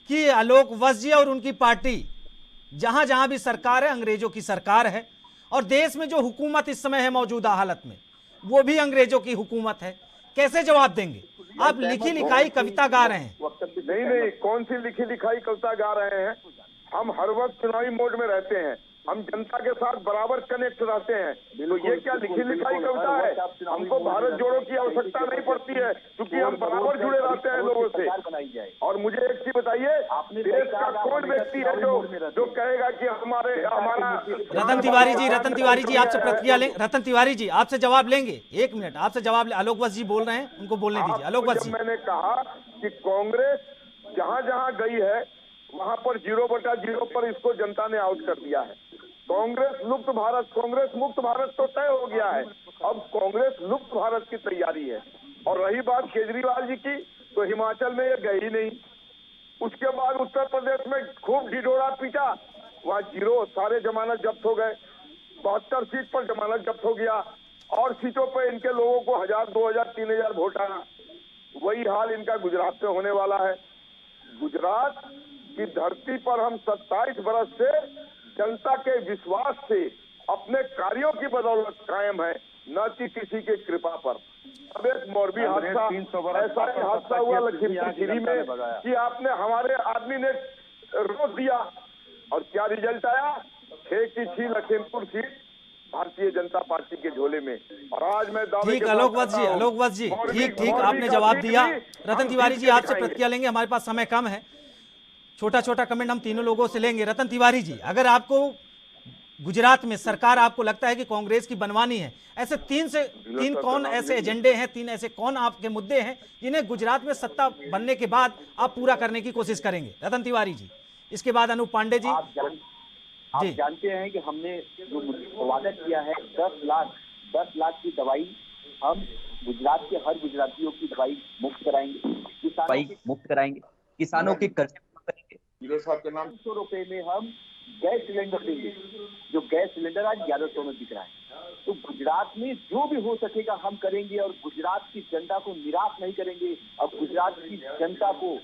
कि आलोक वत्स जी और उनकी पार्टी जहां जहां भी सरकार है अंग्रेजों की सरकार है, और देश में जो हुकूमत इस समय है मौजूदा हालत में वो भी अंग्रेजों की हुकूमत है। कैसे जवाब देंगे? आप लिखी लिखाई कविता गा रहे हैं। नहीं, कौन सी लिखी लिखाई कविता गा रहे हैं? हम हर वक्त चुनावी मोड में रहते हैं, हम जनता के साथ बराबर कनेक्ट रहते हैं। तो ये क्या लिखी लिखाई कविता है? हमको भारत जोड़ो की आवश्यकता नहीं पड़ती है, क्योंकि हम बराबर जुड़े रहते हैं लोगों से। और मुझे एक चीज बताइए, देश का कौन व्यक्ति है जो कहेगा कि हमारा रतन तिवारी जी आपसे प्रतिक्रिया लें। रतन तिवारी जी आपसे जवाब लेंगे, 1 मिनट आपसे जवाब ले। आलोक वत्स जी बोल रहे हैं, उनको बोलने दीजिए। आलोक वत्स जी, मैंने कहा कि कांग्रेस जहां जहां गई है वहां पर 0/0 पर इसको जनता ने आउट कर दिया है। कांग्रेस लुप्त भारत, कांग्रेस मुक्त भारत तो तय हो गया है, अब कांग्रेस लुप्त भारत की तैयारी है। और रही बात केजरीवाल जी की, तो हिमाचल में ये गए ही नहीं। उसके बाद उत्तर प्रदेश में खूब ढिढोरा पीटा, वहां 0, सारे जमानत जब्त हो गए। 72 सीट पर जमानत जब्त हो गया, और सीटों पर इनके लोगों को 1000, 2000, 3000 वोट आना। वही हाल इनका गुजरात में होने वाला है। गुजरात की धरती पर हम 27 बरस से जनता के विश्वास से अपने कार्यों की बदौलत कायम है, न कि किसी के कृपा पर। अब एक मोरबी हादसा, ऐसा ही हादसा हुआ लखीमपुर खीरी में कि आपने हमारे आदमी ने रोक दिया, और क्या रिजल्ट आया? 6 की 6 लखीमपुर सीट भारतीय जनता पार्टी के झोले में। और आज मैं ठीक, आलोक वत्स जी ठीक आपने जवाब दिया। रतन तिवारी जी आपसे प्रतिक्रिया लेंगे, हमारे पास समय कम है, छोटा छोटा कमेंट हम तीनों लोगों से लेंगे। रतन तिवारी जी, अगर आपको गुजरात में सरकार आपको लगता है कि कांग्रेस की बनवानी है, ऐसे 3 कौन ऐसे एजेंडे हैं, 3 ऐसे कौन आपके मुद्दे हैं जिन्हें गुजरात में सत्ता बनने के बाद आप पूरा करने की कोशिश करेंगे? रतन तिवारी जी, इसके बाद अनूप पांडे जी। आप जानते हैं कि हमने जो वादा किया है 10 लाख की दवाई हम गुजरात के हर गुजरातियों की दवाई मुफ्त कराएंगे, किसानों के कर्जे के नाम 100 रुपए में हम गैस सिलेंडर देंगे, जो गैस सिलेंडर आज 1100 में बिक रहा है। तो गुजरात में जो भी हो सकेगा हम करेंगे, और गुजरात की जनता को निराश नहीं करेंगे। अब गुजरात की जनता को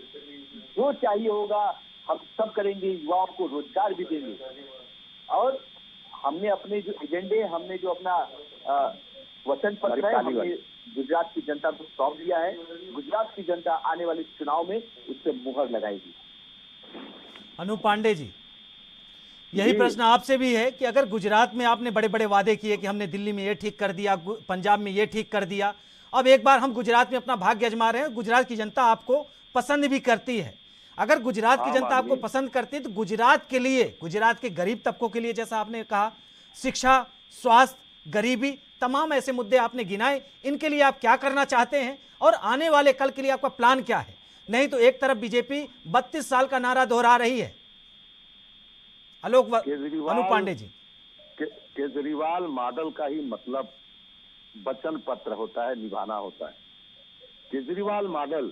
जो चाहिए होगा हम सब करेंगे, युवाओं को रोजगार भी देंगे। और हमने अपने जो एजेंडे, हमने जो अपना वचन पत्र है, हमने गुजरात की जनता को सौंप दिया है। गुजरात की जनता आने वाले चुनाव में उस पर मुहर लगाएगी। अनूप पांडे जी, यही प्रश्न आपसे भी है कि अगर गुजरात में आपने बड़े बड़े वादे किए कि हमने दिल्ली में ये ठीक कर दिया, पंजाब में ये ठीक कर दिया, अब एक बार हम गुजरात में अपना भाग्य आजमा रहे हैं, गुजरात की जनता आपको पसंद भी करती है। अगर गुजरात की जनता आपको पसंद करती है तो गुजरात के लिए, गुजरात के गरीब तबकों के लिए, जैसा आपने कहा शिक्षा, स्वास्थ्य, गरीबी, तमाम ऐसे मुद्दे आपने गिनाए, इनके लिए आप क्या करना चाहते हैं और आने वाले कल के लिए आपका प्लान क्या है? नहीं तो एक तरफ बीजेपी 32 साल का नारा दोहरा रही है। अनूप पांडे जी, केजरीवाल मॉडल का ही मतलब वचन पत्र होता है, निभाना होता है। केजरीवाल मॉडल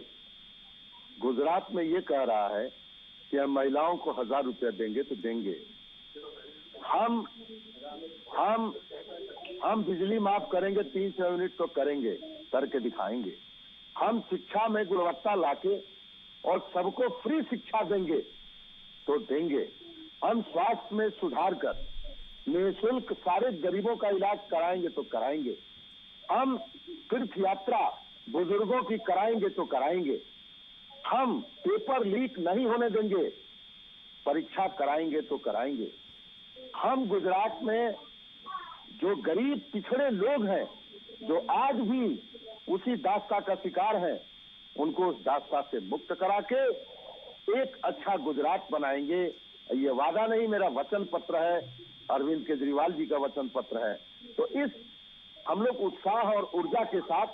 गुजरात में ये कह रहा है कि हम महिलाओं को 1000 रुपया देंगे तो देंगे। हम बिजली माफ करेंगे 300 यूनिट तो करेंगे, करके दिखाएंगे। हम शिक्षा में गुणवत्ता लाके और सबको फ्री शिक्षा देंगे तो देंगे। हम स्वास्थ्य में सुधार कर निःशुल्क सारे गरीबों का इलाज कराएंगे तो कराएंगे। हम तीर्थ यात्रा बुजुर्गों की कराएंगे तो कराएंगे। हम पेपर लीक नहीं होने देंगे, परीक्षा कराएंगे तो कराएंगे। हम गुजरात में जो गरीब पिछड़े लोग हैं, जो आज भी उसी दास्ता का शिकार हैं, उनको उस दास्ता से मुक्त करा के एक अच्छा गुजरात बनाएंगे। ये वादा नहीं, मेरा वचन पत्र है, अरविंद केजरीवाल जी का वचन पत्र है। तो इस हम लोग उत्साह और ऊर्जा के साथ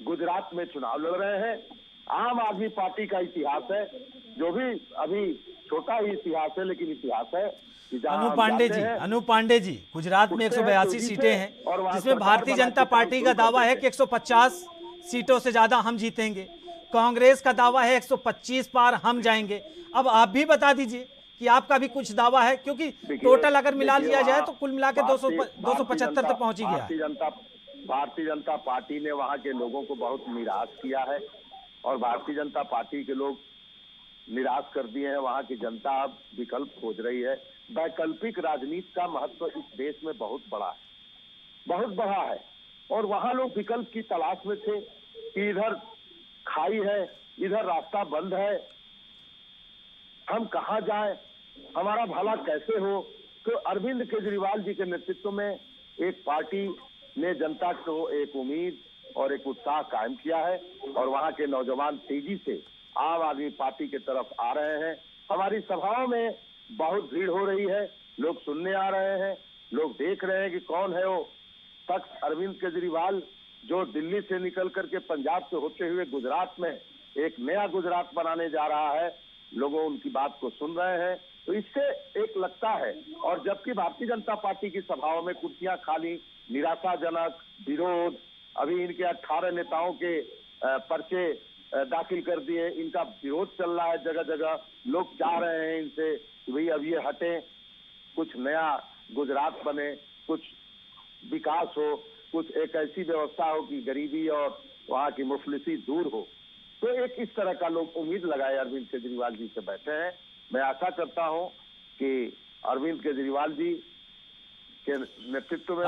गुजरात में चुनाव लड़ रहे हैं। आम आदमी पार्टी का इतिहास है, जो भी अभी छोटा ही इतिहास है, लेकिन इतिहास है। अनु पांडे जी, गुजरात में 182 सीटें हैं, जिसमें भारतीय जनता पार्टी का दावा है कि 150 सीटों से ज्यादा हम जीतेंगे। कांग्रेस का दावा है 125 पार हम जाएंगे। अब आप भी बता दीजिए कि आपका भी कुछ दावा है, क्योंकि टोटल अगर मिला लिया जाए तो कुल मिला के 275 तक पहुंच गया। भारतीय जनता पार्टी ने वहां के लोगों को बहुत निराश किया है और भारतीय जनता पार्टी के लोग निराश कर दिए हैं। वहां की जनता अब विकल्प खोज रही है। वैकल्पिक राजनीति का महत्व इस देश में बहुत बड़ा है और वहां लोग विकल्प की तलाश में थे कि इधर खाई है, इधर रास्ता बंद है, हम कहां जाएं, हमारा भला कैसे हो। तो अरविंद केजरीवाल जी के नेतृत्व में एक पार्टी ने जनता को एक उम्मीद और एक उत्साह कायम किया है और वहां के नौजवान तेजी से आम आदमी पार्टी की तरफ आ रहे हैं। हमारी सभाओं में बहुत भीड़ हो रही है, लोग सुनने आ रहे हैं, लोग देख रहे हैं कि कौन है वो शख्स अरविंद केजरीवाल, जो दिल्ली से निकल करके पंजाब से होते हुए गुजरात में एक नया गुजरात बनाने जा रहा है। लोगों उनकी बात को सुन रहे हैं, तो इससे एक लगता है। और जबकि भारतीय जनता पार्टी की सभाओं में कुर्सियां खाली, निराशाजनक विरोध, अभी इनके 18 नेताओं के पर्चे दाखिल कर दिए, इनका विरोध चल रहा है जगह जगह। लोग चाह रहे हैं इनसे कि भाई अब ये हटें, कुछ नया गुजरात बने, कुछ विकास हो, कुछ एक ऐसी व्यवस्था हो कि गरीबी और वहाँ की मुफलिसी दूर हो। तो एक इस तरह का लोग उम्मीद लगाए अरविंद केजरीवाल जी से बैठे हैं। मैं आशा करता हूं कि अरविंद केजरीवाल जी के नेतृत्व में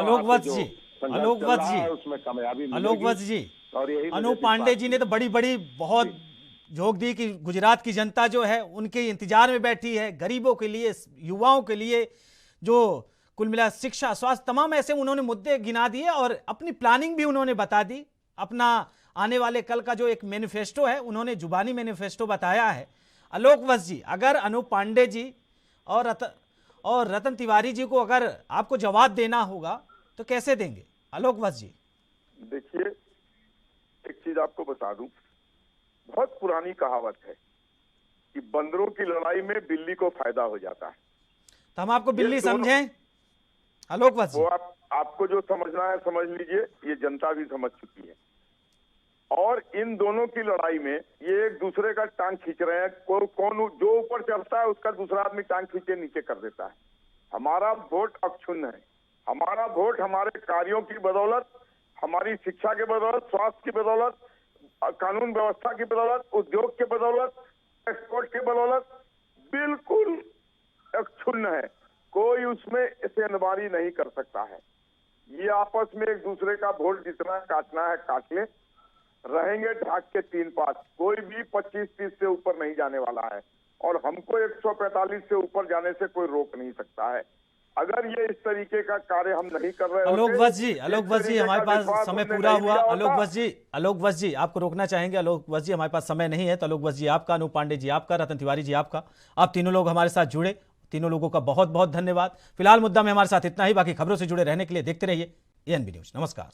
उसमें कामयाबी मिलेगी। और यही अनु पांडे जी ने तो बड़ी बहुत झोंक दी कि गुजरात की जनता जो है उनके इंतजार में बैठी है। गरीबों के लिए, युवाओं के लिए, जो कुल मिला शिक्षा, स्वास्थ्य, तमाम ऐसे उन्होंने मुद्दे गिना दिए और अपनी प्लानिंग भी उन्होंने बता दी। अपना आने वाले कल का जो एक मैनिफेस्टो है, उन्होंने जुबानी मैनिफेस्टो बताया है। आलोक वत्स जी, अगर अनु पांडे जी और रतन तिवारी जी को अगर आपको जवाब देना होगा तो कैसे देंगे? आलोक वत्स जी, देखिए, एक चीज आपको बता दूं, बहुत पुरानी कहावत है कि बंदरों की लड़ाई में बिल्ली को फायदा हो जाता है। तो हम आपको बिल्ली समझें? आलोक वत्स जी, वो आपको जो समझना है समझ लीजिए, ये जनता भी समझ चुकी है। और इन दोनों की लड़ाई में ये एक दूसरे का टांग खींच रहे हैं। कौन जो ऊपर चढ़ता है उसका दूसरा आदमी टांग खींचे नीचे कर देता है। हमारा वोट अक्षुण्ण है। हमारा वोट हमारे कार्यों की बदौलत, हमारी शिक्षा के बदौलत, स्वास्थ्य की बदौलत, कानून व्यवस्था की बदौलत, उद्योग के बदौलत, एक्सपोर्ट के बदौलत बिल्कुल अक्षुण्ण है। कोई उसमें इसे अनवारी नहीं कर सकता है। ये आपस में एक दूसरे का वोट जितना काटना है काट ले, रहेंगे ढाक के 3-5। कोई भी 25-30 से ऊपर नहीं जाने वाला है और हमको 145 से ऊपर जाने से कोई रोक नहीं सकता है। अगर ये इस तरीके का कार्य हम नहीं कर रहे। आलोक वत्स जी, हमारे पास समय पूरा हुआ। आलोक वत्स जी, आपको रोकना चाहेंगे? आलोक वत्स जी, हमारे पास समय नहीं है। तो आलोक वत्स जी आपका, अनु पांडे जी आपका, रतन तिवारी जी आपका, आप तीनों लोग हमारे साथ जुड़े, तीनों लोगों का बहुत बहुत धन्यवाद। फिलहाल मुद्दा में हमारे साथ इतना ही। बाकी खबरों से जुड़े रहने के लिए देखते रहिए एएनबी न्यूज। नमस्कार।